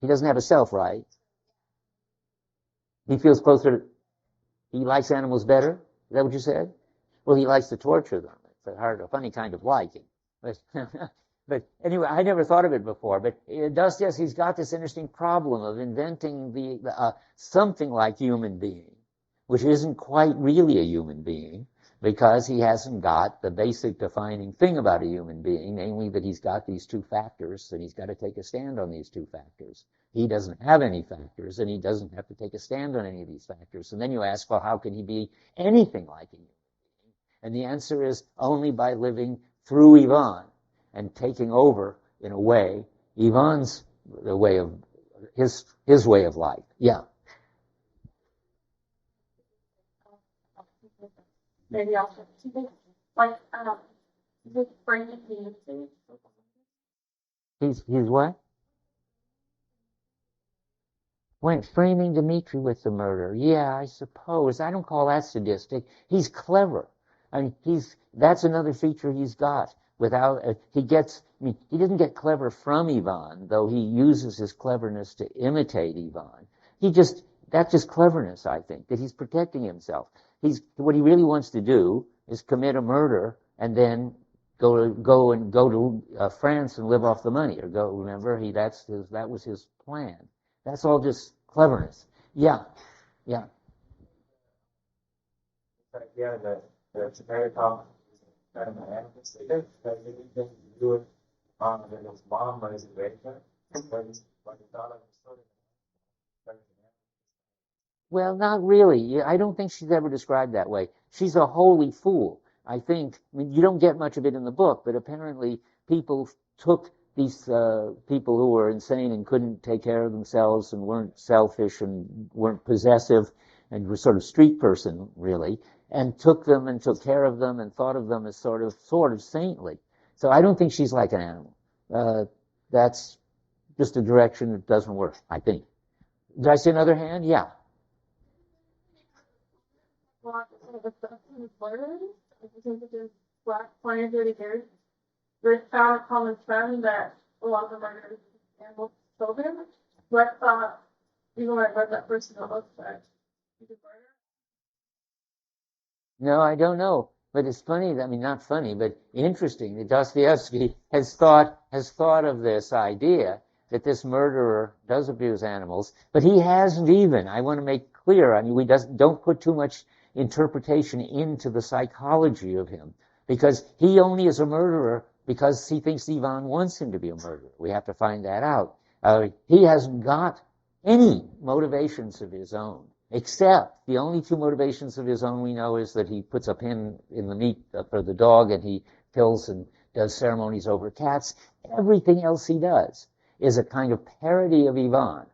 He doesn't have a self, right? He feels closer to, he likes animals better? Is that what you said? Well, he likes to torture them. It's a funny kind of liking. But anyway, I never thought of it before. But Dostoevsky's got this interesting problem of inventing something like human being, which isn't quite really a human being, because he hasn't got the basic defining thing about a human being, namely that he's got these two factors, and he's got to take a stand on these two factors. He doesn't have any factors, and he doesn't have to take a stand on any of these factors. And then you ask, well, how can he be anything like a human being? And the answer is only by living through Ivan and taking over, in a way, Ivan's the way of his way of life. Yeah. Maybe also like with bringing the He's what? Went framing Dmitri with the murder. Yeah, I suppose. I don't call that sadistic. He's clever. I mean, that's another feature he's got. He didn't get clever from Ivan, though he uses his cleverness to imitate Ivan. That's just cleverness, I think, that he's protecting himself. What he really wants to do is commit a murder and then go to France and live off the money, or go. Remember, that was his plan. That's all just cleverness. Yeah. But yeah, the very top kind of analysis, they did that anything to do it with his mom or his grandparent, but he thought of his sort of Well, not really. I don't think she's ever described that way. She's a holy fool. I mean, you don't get much of it in the book, but apparently people took these people who were insane and couldn't take care of themselves and weren't selfish and weren't possessive and were sort of street person, really, and took them and took care of them and thought of them as sort of saintly. So I don't think she's like an animal. That's just a direction that doesn't work, I think. Did I see another hand? Yeah. Well, the murder, if you think of this black 20 or 30 years, there's found a common trend that a lot of the murders animal children. So I thought, even when I read that first novel, that you could murder. No, I don't know. But it's funny, I mean, not funny, but interesting that Dostoevsky has thought of this idea that this murderer does abuse animals, but he hasn't even, I want to make clear, I mean, we don't put too much interpretation into the psychology of him, because he only is a murderer because he thinks Ivan wants him to be a murderer. We have to find that out. He hasn't got any motivations of his own, except the only two motivations of his own we know is that he puts a pin in the meat for the dog and he kills and does ceremonies over cats. Everything else he does is a kind of parody of Ivan.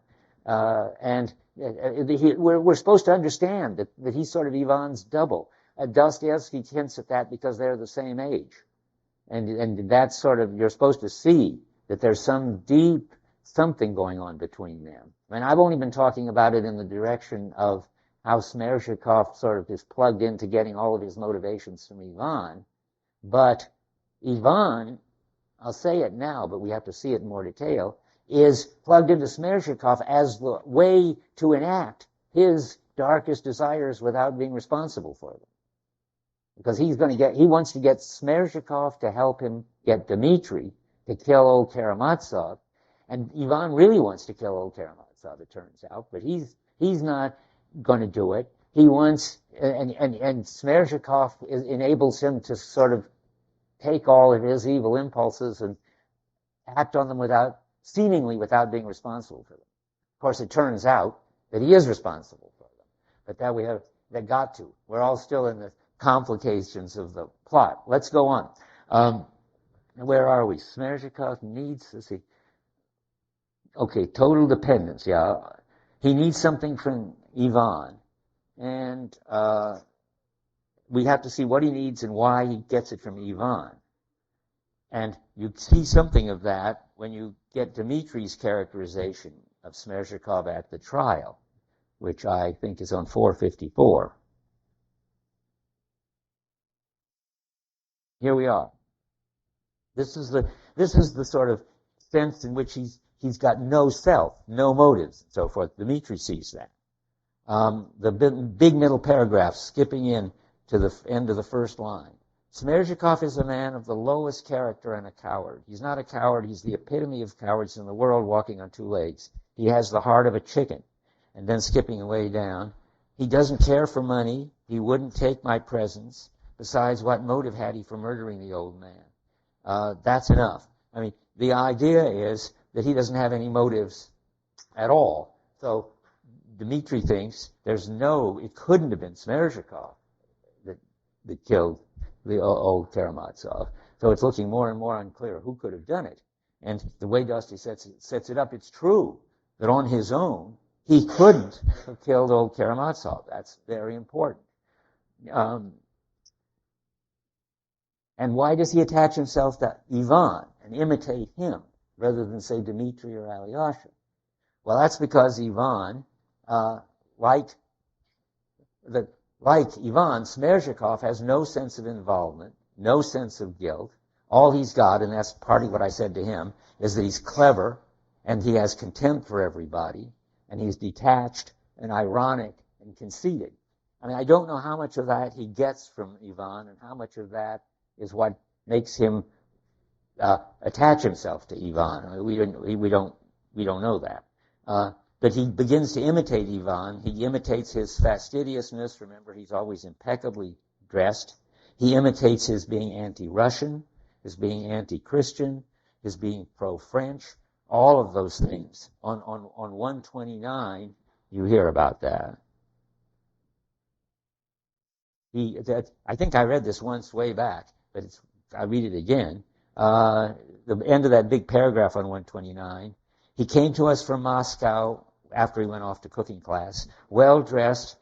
We're supposed to understand that he's sort of Ivan's double. Dostoevsky hints at that because they're the same age. And that's sort of, you're supposed to see that there's some deep something going on between them. I mean, I've only been talking about it in the direction of how Smerzhikov sort of is plugged into getting all of his motivations from Ivan. But Ivan, I'll say it now, but we have to see it in more detail, is plugged into Smerzhikov as the way to enact his darkest desires without being responsible for them. Because he wants to get Smerzhikov to help him get Dmitri to kill old Karamazov. And Ivan really wants to kill old Karamazov, it turns out, but he's not going to do it. He wants, and Smerzhikov enables him to sort of take all of his evil impulses and act on them seemingly without being responsible for them. Of course, it turns out that he is responsible for them, but that got to. We're all still in the complications of the plot. Let's go on. Where are we? Smerzhikov needs, let's see. Okay, total dependence, yeah. He needs something from Ivan, and we have to see what he needs and why he gets it from Ivan. And you see something of that when you get Dmitri's characterization of Smerzhikov at the trial, which I think is on 454. Here we are. This is the sort of sense in which he's got no self, no motives, and so forth. Dmitri sees that. The big middle paragraph skipping in to the end of the first line. Smerzhikov is a man of the lowest character and a coward. He's not a coward. He's the epitome of cowards in the world, walking on two legs. He has the heart of a chicken. And then skipping way down, he doesn't care for money. He wouldn't take my presents. Besides, what motive had he for murdering the old man? That's enough. I mean, the idea is that he doesn't have any motives at all. So Dmitri thinks it couldn't have been Smerzhikov that killed the old Karamazov. So it's looking more and more unclear who could have done it. And the way Dusty sets it up, it's true that on his own, he couldn't have killed old Karamazov. That's very important. And why does he attach himself to Ivan and imitate him rather than, say, Dmitri or Alyosha? Well, that's because Ivan, like Ivan, Smerzhikov has no sense of involvement, no sense of guilt. All he's got, and that's partly what I said to him, is that he's clever and he has contempt for everybody and he's detached and ironic and conceited. I mean, I don't know how much of that he gets from Ivan and how much of that is what makes him attach himself to Ivan. We don't know that. But he begins to imitate Ivan. He imitates his fastidiousness. Remember, he's always impeccably dressed. He imitates his being anti-Russian, his being anti-Christian, his being pro-French, all of those things. On 129, you hear about that. I think I read this once way back, but I read it again. The end of that big paragraph on 129. He came to us from Moscow after he went off to cooking class, well dressed,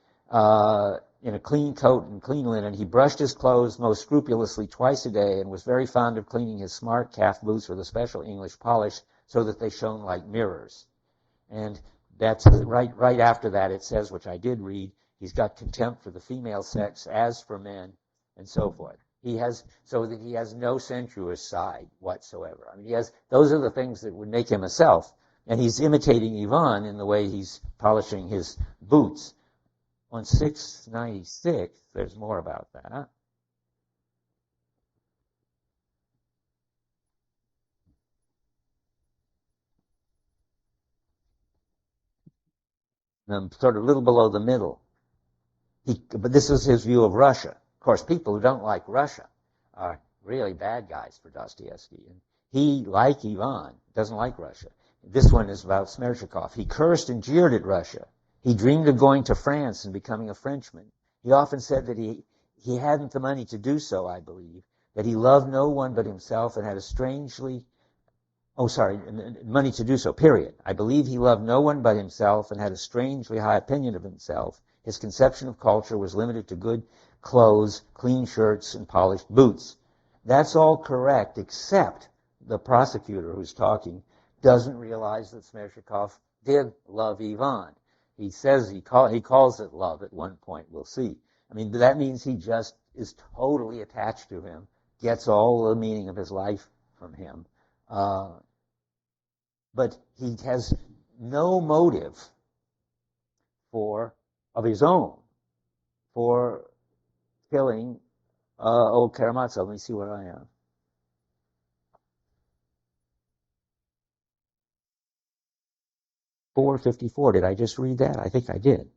in a clean coat and clean linen. He brushed his clothes most scrupulously twice a day and was very fond of cleaning his smart calf boots with a special English polish so that they shone like mirrors. And that's right after that it says, which I did read, he's got contempt for the female sex as for men, and so forth. He has no sensuous side whatsoever. I mean, those are the things that would make him a self. And he's imitating Ivan in the way he's polishing his boots. On 696, there's more about that. And sort of a little below the middle. But this is his view of Russia. Of course, people who don't like Russia are really bad guys for Dostoevsky. And he, like Ivan, doesn't like Russia. This one is about Smerdyakov. He cursed and jeered at Russia. He dreamed of going to France and becoming a Frenchman. He often said that he hadn't the money to do so, I believe, that he loved no one but himself and had money to do so, period. I believe he loved no one but himself and had a strangely high opinion of himself. His conception of culture was limited to good clothes, clean shirts, and polished boots. That's all correct, except the prosecutor who's talking doesn't realize that Smerdyakov did love Ivan. He says he calls it love at one point. We'll see. I mean, that means he just is totally attached to him, gets all the meaning of his life from him. But he has no motive of his own for killing old Karamazov. Let me see where I am. .454. Did I just read that? I think I did.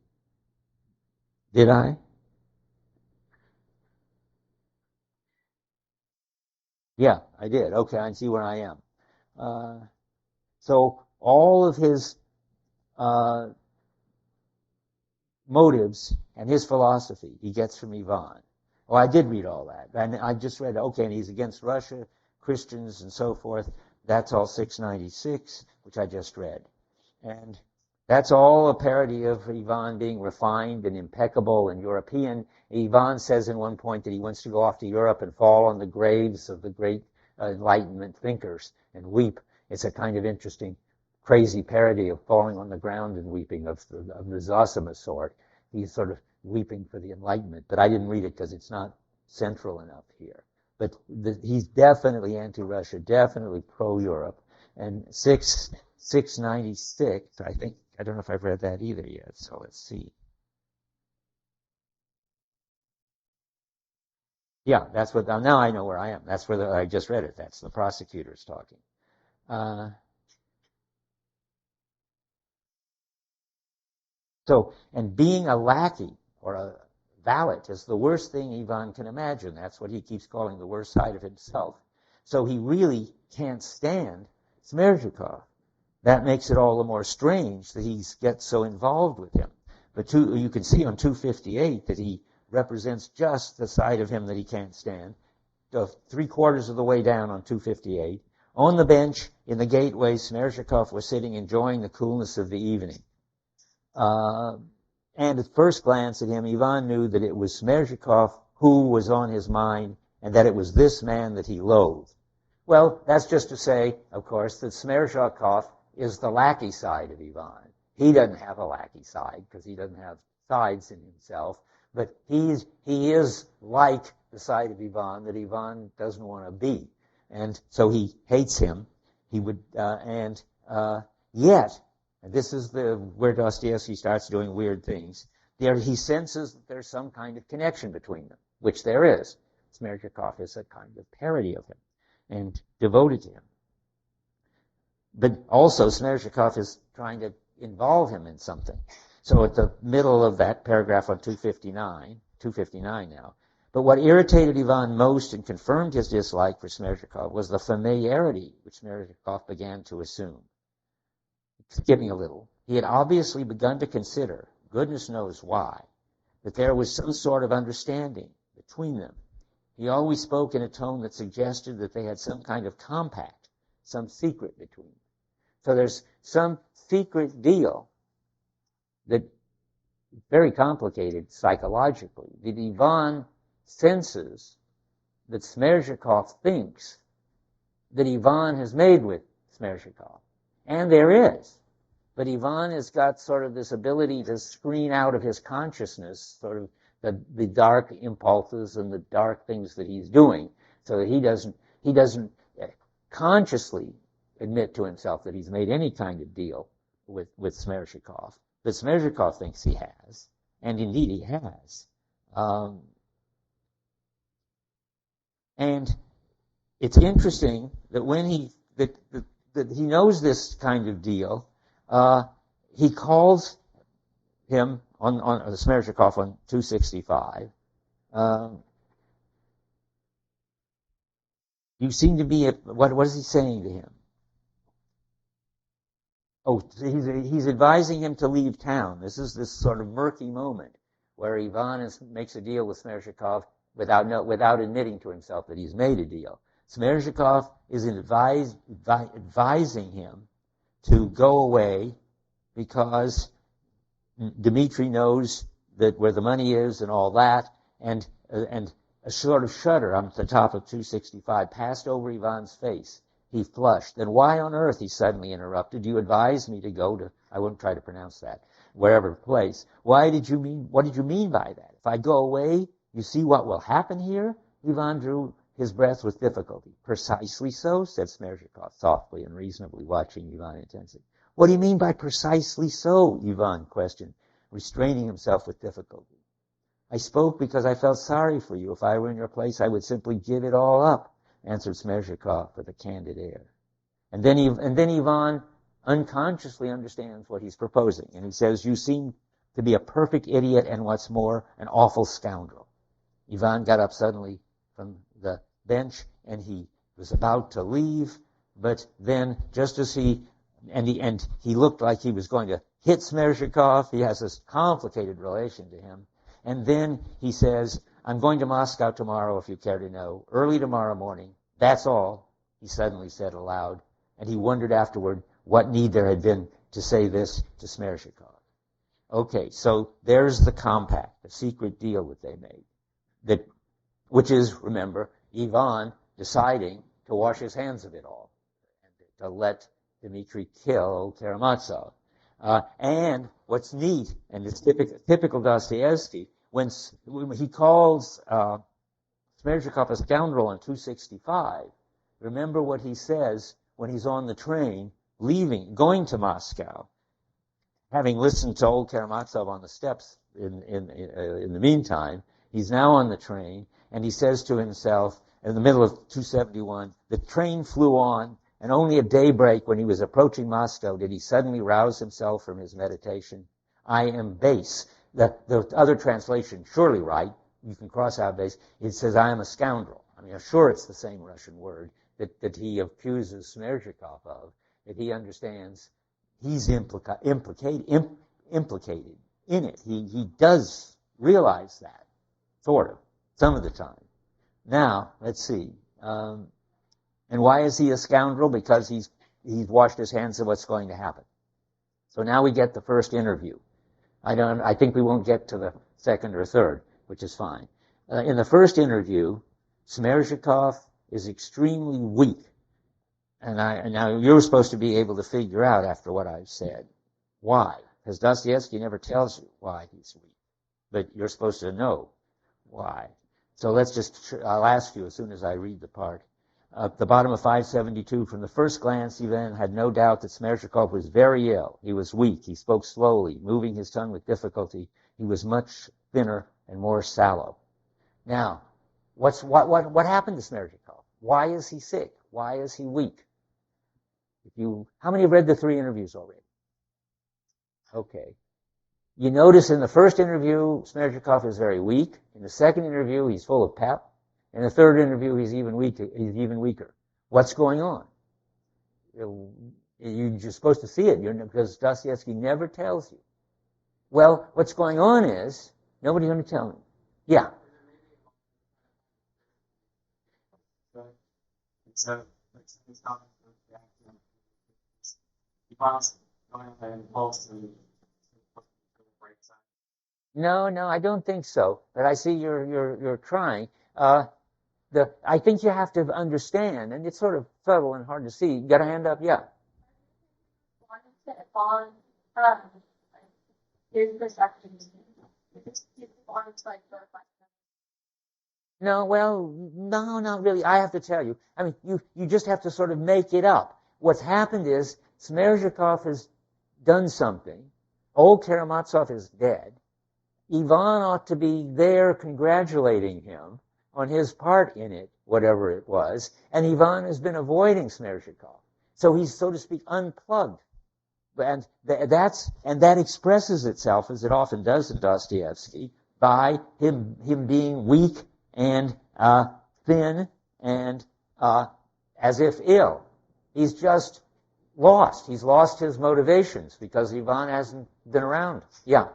Did I? Yeah, I did. Okay, I see where I am. So all of his motives and his philosophy he gets from Ivan. Oh, I did read all that. And I just read, okay, and he's against Russia, Christians, and so forth. That's all 696, which I just read. And that's all a parody of Ivan being refined and impeccable and European. Ivan says in one point that he wants to go off to Europe and fall on the graves of the great Enlightenment thinkers and weep. It's a kind of interesting, crazy parody of falling on the ground and weeping of the Zosima sort. He's sort of weeping for the Enlightenment, but I didn't read it because it's not central enough here. But he's definitely anti-Russia, definitely pro-Europe. And 696, I think, I don't know if I've read that either yet, so let's see. Yeah, that's what, now I know where I am. That's where I just read it. That's the prosecutors talking. And being a lackey or a valet is the worst thing Ivan can imagine. That's what he keeps calling the worst side of himself. So he really can't stand Smerdyakov. That makes it all the more strange that he gets so involved with him. But you can see on 258 that he represents just the side of him that he can't stand. 3/4 of the way down on 258. On the bench in the gateway, Smerdyakov was sitting enjoying the coolness of the evening. And at first glance at him, Ivan knew that it was Smerdyakov who was on his mind and that it was this man that he loathed. Well, that's just to say, of course, that Smerdyakov is the lackey side of Ivan. He doesn't have a lackey side because he doesn't have sides in himself, but he is like the side of Ivan that Ivan doesn't want to be. And so he hates him. He would, yet, and this is where Dostoevsky starts doing weird things, he senses that there's some kind of connection between them, which there is. Smerdyakov is a kind of parody of him and devoted to him. But also Smerdyakov is trying to involve him in something. So at the middle of that paragraph on 259 now, but what irritated Ivan most and confirmed his dislike for Smerdyakov was the familiarity which Smerdyakov began to assume. Skipping a little, he had obviously begun to consider, goodness knows why, that there was some sort of understanding between them. He always spoke in a tone that suggested that they had some kind of compact, some secret between them. So there's some secret deal that is very complicated psychologically. That Ivan senses that Smerdyakov thinks that Ivan has made with Smerdyakov. And there is. But Ivan has got sort of this ability to screen out of his consciousness sort of the dark impulses and the dark things that he's doing, so that he doesn't consciously admit to himself that he's made any kind of deal with Smerdyakov. But Smerdyakov thinks he has, and indeed he has. And it's interesting that when that he knows this kind of deal, he calls him on Smerdyakov on 265. You seem to be what is he saying to him? Oh, he's advising him to leave town. This is this sort of murky moment where Ivan makes a deal with Smerdyakov without admitting to himself that he's made a deal. Smerdyakov is advising him to go away because Dmitri knows that where the money is and all that, and a sort of shudder on the top of 265 passed over Ivan's face. He flushed. Then why on earth, he suddenly interrupted, you advised me to go to, I won't try to pronounce that, wherever place. What did you mean by that? If I go away, you see what will happen here? Ivan drew his breath with difficulty. Precisely so, said Smerdyakov softly and reasonably, watching Ivan intensely. What do you mean by precisely so? Ivan questioned, restraining himself with difficulty. I spoke because I felt sorry for you. If I were in your place, I would simply give it all up, answered Smerdyakov with a candid air. And then Ivan unconsciously understands what he's proposing. And he says, you seem to be a perfect idiot and, what's more, an awful scoundrel. Ivan got up suddenly from the bench and he was about to leave, but then just as he looked like he was going to hit Smerdyakov. He has this complicated relation to him. And then he says, I'm going to Moscow tomorrow, if you care to know, early tomorrow morning. That's all, he suddenly said aloud. And he wondered afterward what need there had been to say this to Smerdyakov. Okay, so there's the compact, the secret deal that they made, which is, remember, Ivan deciding to wash his hands of it all and to let Dmitri kill Karamazov. And what's neat, and it's typical Dostoevsky, when he calls Smerdyakov a scoundrel in 265, remember what he says when he's on the train, going to Moscow, having listened to old Karamazov on the steps in the meantime. He's now on the train, and he says to himself, in the middle of 271, the train flew on, and only at daybreak, when he was approaching Moscow, did he suddenly rouse himself from his meditation. I am base. The other translation, surely right, you can cross out base, it says, I am a scoundrel. I mean, I'm sure it's the same Russian word that he accuses Smerdyakov of, that he understands he's implicated in it. He does realize that, sort of, some of the time. Now, let's see. And why is he a scoundrel? Because he's washed his hands of what's going to happen. So now we get the first interview. I think we won't get to the second or third, which is fine. In the first interview, Smerdyakov is extremely weak. And now you're supposed to be able to figure out after what I've said why. Because Dostoevsky never tells you why he's weak. But you're supposed to know why. So I'll ask you as soon as I read the part. At the bottom of 572, from the first glance, Ivan had no doubt that Smerdyakov was very ill. He was weak. He spoke slowly, moving his tongue with difficulty. He was much thinner and more sallow. Now, What happened to Smerdyakov? Why is he sick? Why is he weak? How many have read the 3 interviews already? Okay. You notice in the first interview, Smerdyakov is very weak. In the second interview, he's full of pep. In the third interview, he's even weaker. What's going on? You're supposed to see it because Dostoevsky never tells you. Well, what's going on is, nobody's going to tell me. Yeah. So, it's not Ivan's going to impulse to No, I don't think so. But I see you're trying. I think you have to understand, and it's sort of subtle and hard to see. You got a hand up? Yeah. Here's the section. No, well, no, not really. I have to tell you. I mean, you just have to sort of make it up. What's happened is Smerdyakov has done something. Old Karamazov is dead. Ivan ought to be there congratulating him on his part in it, whatever it was, and Ivan has been avoiding Smerdyakov. So he's, so to speak, unplugged. And that expresses itself, as it often does in Dostoevsky, by him being weak and thin and as if ill. He's just lost. He's lost his motivations because Ivan hasn't been around. Yeah.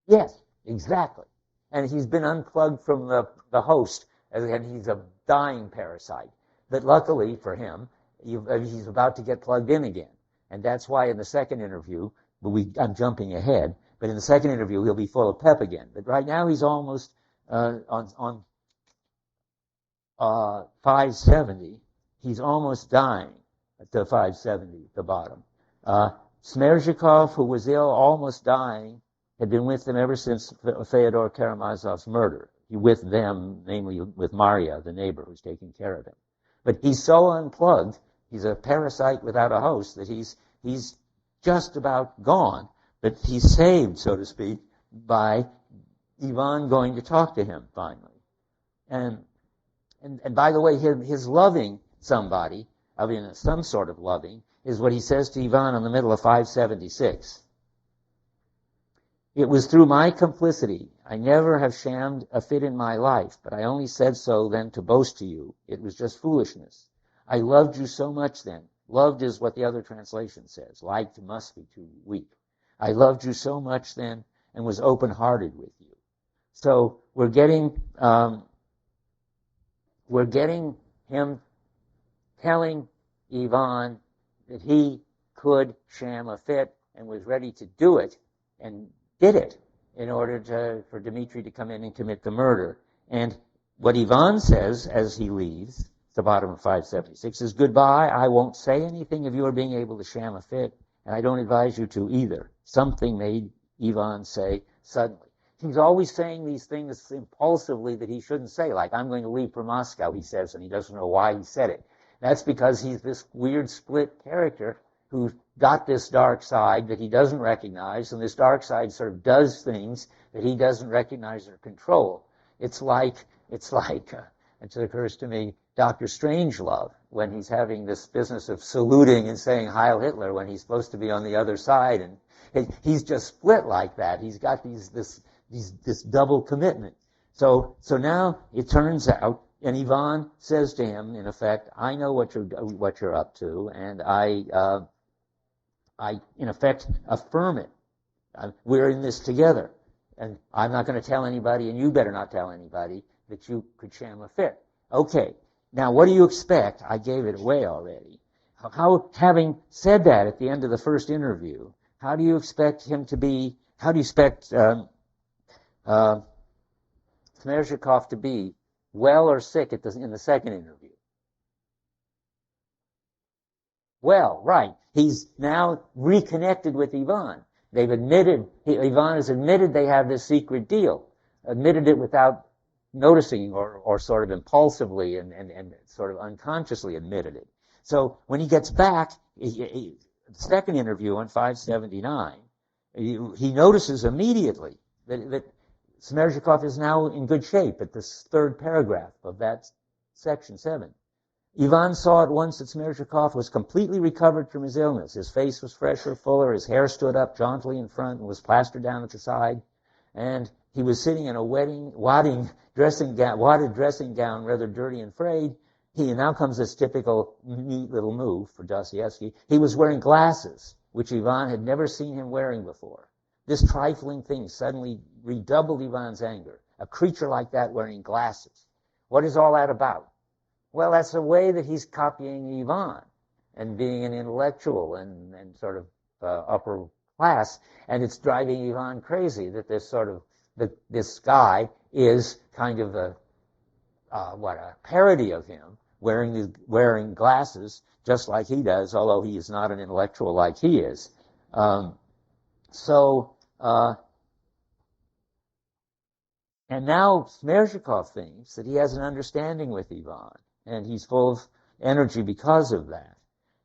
Yes, exactly. And he's been unplugged from the host, and he's a dying parasite. But luckily for him, he's about to get plugged in again. And that's why in the second interview, I'm jumping ahead, but in the second interview, he'll be full of pep again. But right now, he's almost on 570. He's almost dying at the 570, the bottom. Smerdyakov, who was ill, almost dying, had been with them ever since Fyodor Karamazov's murder. He with them, namely with Maria, the neighbor who's taking care of him. But he's so unplugged, he's a parasite without a host, that he's just about gone. But he's saved, so to speak, by Ivan going to talk to him finally. And by the way, his loving somebody, I mean some sort of loving, is what he says to Ivan in the middle of 576. It was through my complicity. I never have shammed a fit in my life, but I only said so then to boast to you. It was just foolishness. I loved you so much then. Loved is what the other translation says. Liked must be too weak. I loved you so much then and was open-hearted with you. So we're getting him telling Ivan that he could sham a fit and was ready to do it and did it in order for Dmitri to come in and commit the murder. And what Ivan says as he leaves, the bottom of 576, is goodbye. I won't say anything of your being able to sham a fit, and I don't advise you to either. Something made Ivan say suddenly. He's always saying these things impulsively that he shouldn't say, like, I'm going to leave for Moscow, he says, and he doesn't know why he said it. That's because he's this weird split character who's got this dark side that he doesn't recognize, and this dark side sort of does things that he doesn't recognize or control. It's like it occurs to me, Dr. Strangelove, when he's having this business of saluting and saying Heil Hitler when he's supposed to be on the other side, and he's just split like that. He's got this double commitment. So now it turns out, and Ivan says to him, in effect, I know what you're up to, and I in effect affirm it. We're in this together, and I'm not going to tell anybody, and you better not tell anybody that you could sham a fit. Okay, now what do you expect? I gave it away already. How, having said that at the end of the first interview, how do you expect him to be? How do you expect Smerdyakov to be, well or sick in the second interview? Well, right. He's now reconnected with Ivan. Ivan has admitted they have this secret deal, admitted it without noticing or sort of impulsively and sort of unconsciously admitted it. So when he gets back, the second interview on 579, he notices immediately that Smerdyakov is now in good shape at this third paragraph of that section 7. Ivan saw at once that Smerdyakov was completely recovered from his illness. His face was fresher, fuller, his hair stood up jauntily in front and was plastered down at the side, and he was sitting in a wadded dressing gown, rather dirty and frayed. And now comes this typical neat little move for Dostoevsky. He was wearing glasses, which Ivan had never seen him wearing before. This trifling thing suddenly redoubled Ivan's anger. A creature like that wearing glasses. What is all that about? Well, that's a way that he's copying Ivan and being an intellectual and sort of upper class, and it's driving Ivan crazy that this guy is kind of a parody of him, wearing glasses just like he does, although he is not an intellectual like he is. And now Smerdyakov thinks that he has an understanding with Ivan, and he's full of energy because of that.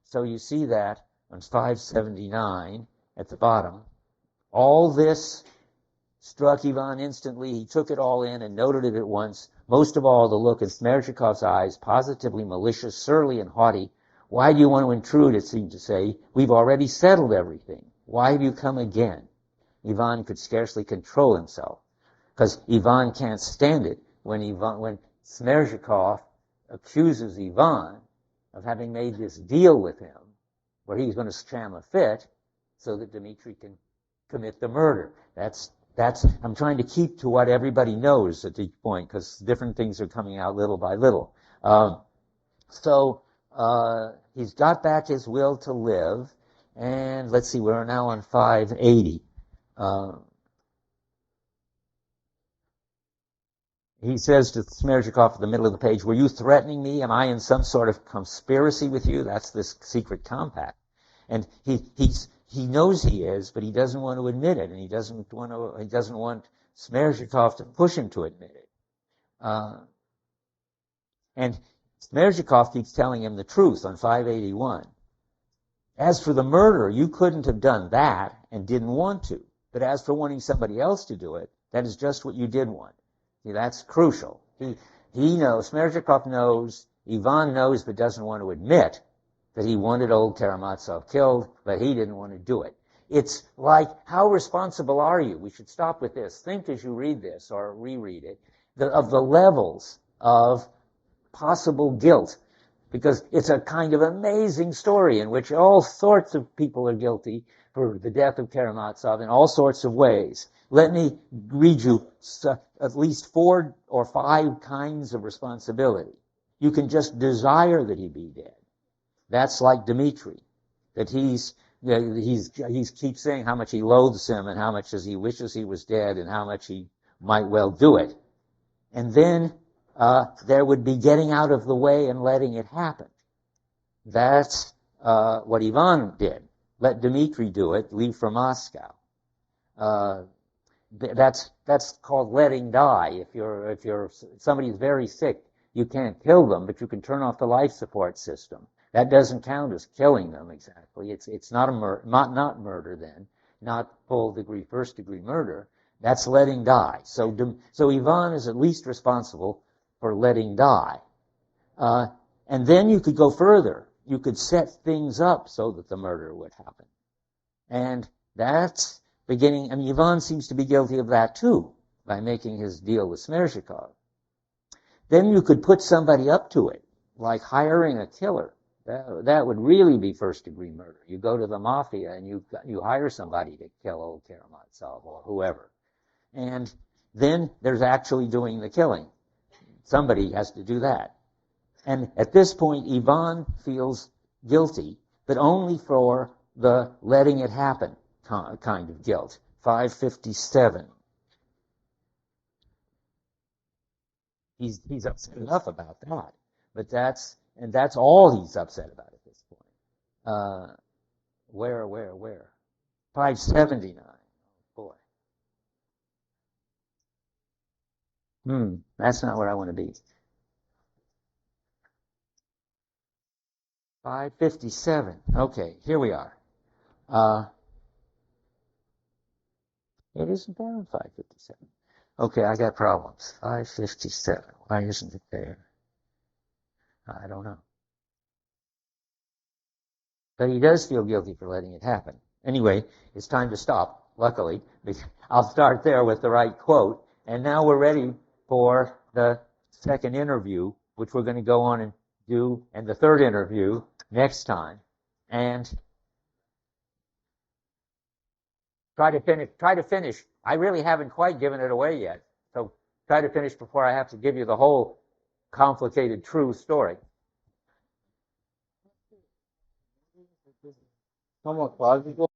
So you see that on 579 at the bottom. All this struck Ivan instantly. He took it all in and noted it at once. Most of all, the look in Smerdyakov's eyes, positively malicious, surly, and haughty. Why do you want to intrude, it seemed to say. We've already settled everything. Why have you come again? Ivan could scarcely control himself, because Ivan can't stand it when Smerdyakov accuses Ivan of having made this deal with him where he's going to sham a fit so that Dmitri can commit the murder. I'm trying to keep to what everybody knows at each point, because different things are coming out little by little. He's got back his will to live, and let's see, we're now on 580. He says to Smerdyakov at the middle of the page, were you threatening me? Am I in some sort of conspiracy with you? That's this secret compact. And he knows he is, but he doesn't want to admit it, and he doesn't want Smerdyakov to push him to admit it. And Smerdyakov keeps telling him the truth on 581. As for the murder, you couldn't have done that and didn't want to. But as for wanting somebody else to do it, that is just what you did want. See, that's crucial. He knows, Smerdyakov knows, Ivan knows, but doesn't want to admit that he wanted old Karamazov killed, but he didn't want to do it. It's like, how responsible are you? We should stop with this. Think as you read this or reread it, of the levels of possible guilt, because it's a kind of amazing story in which all sorts of people are guilty for the death of Karamazov in all sorts of ways. Let me read you at least 4 or 5 kinds of responsibility. You can just desire that he be dead. That's like Dmitri, that he keeps saying how much he loathes him and how much he wishes he was dead and how much he might well do it. And then there would be getting out of the way and letting it happen. That's what Ivan did. Let Dmitri do it, leave for Moscow. That's called letting die. If somebody's very sick, you can't kill them, but you can turn off the life support system. That doesn't count as killing them exactly. It's not not murder then, not first degree murder. That's letting die. So Ivan is at least responsible for letting die. And then you could go further. You could set things up so that the murder would happen. And that's beginning, Ivan seems to be guilty of that too, by making his deal with Smerdyakov. Then you could put somebody up to it, like hiring a killer. That would really be first-degree murder. You go to the mafia and you hire somebody to kill old Karamazov or whoever. And then there's actually doing the killing. Somebody has to do that. And at this point, Ivan feels guilty, but only for the letting it happen kind of guilt. 557. He's upset enough about that, but that's all he's upset about at this point. Where? 579. Boy. That's not where I want to be. 557. Okay, here we are. It isn't there on 557. Okay, I got problems. 557. Why isn't it there? I don't know. But he does feel guilty for letting it happen. Anyway, it's time to stop, luckily. I'll start there with the right quote. And now we're ready for the second interview, which we're going to go on and do, and the third interview next time. And try to finish. I really haven't quite given it away yet. So try to finish before I have to give you the whole complicated true story. Somewhat logical.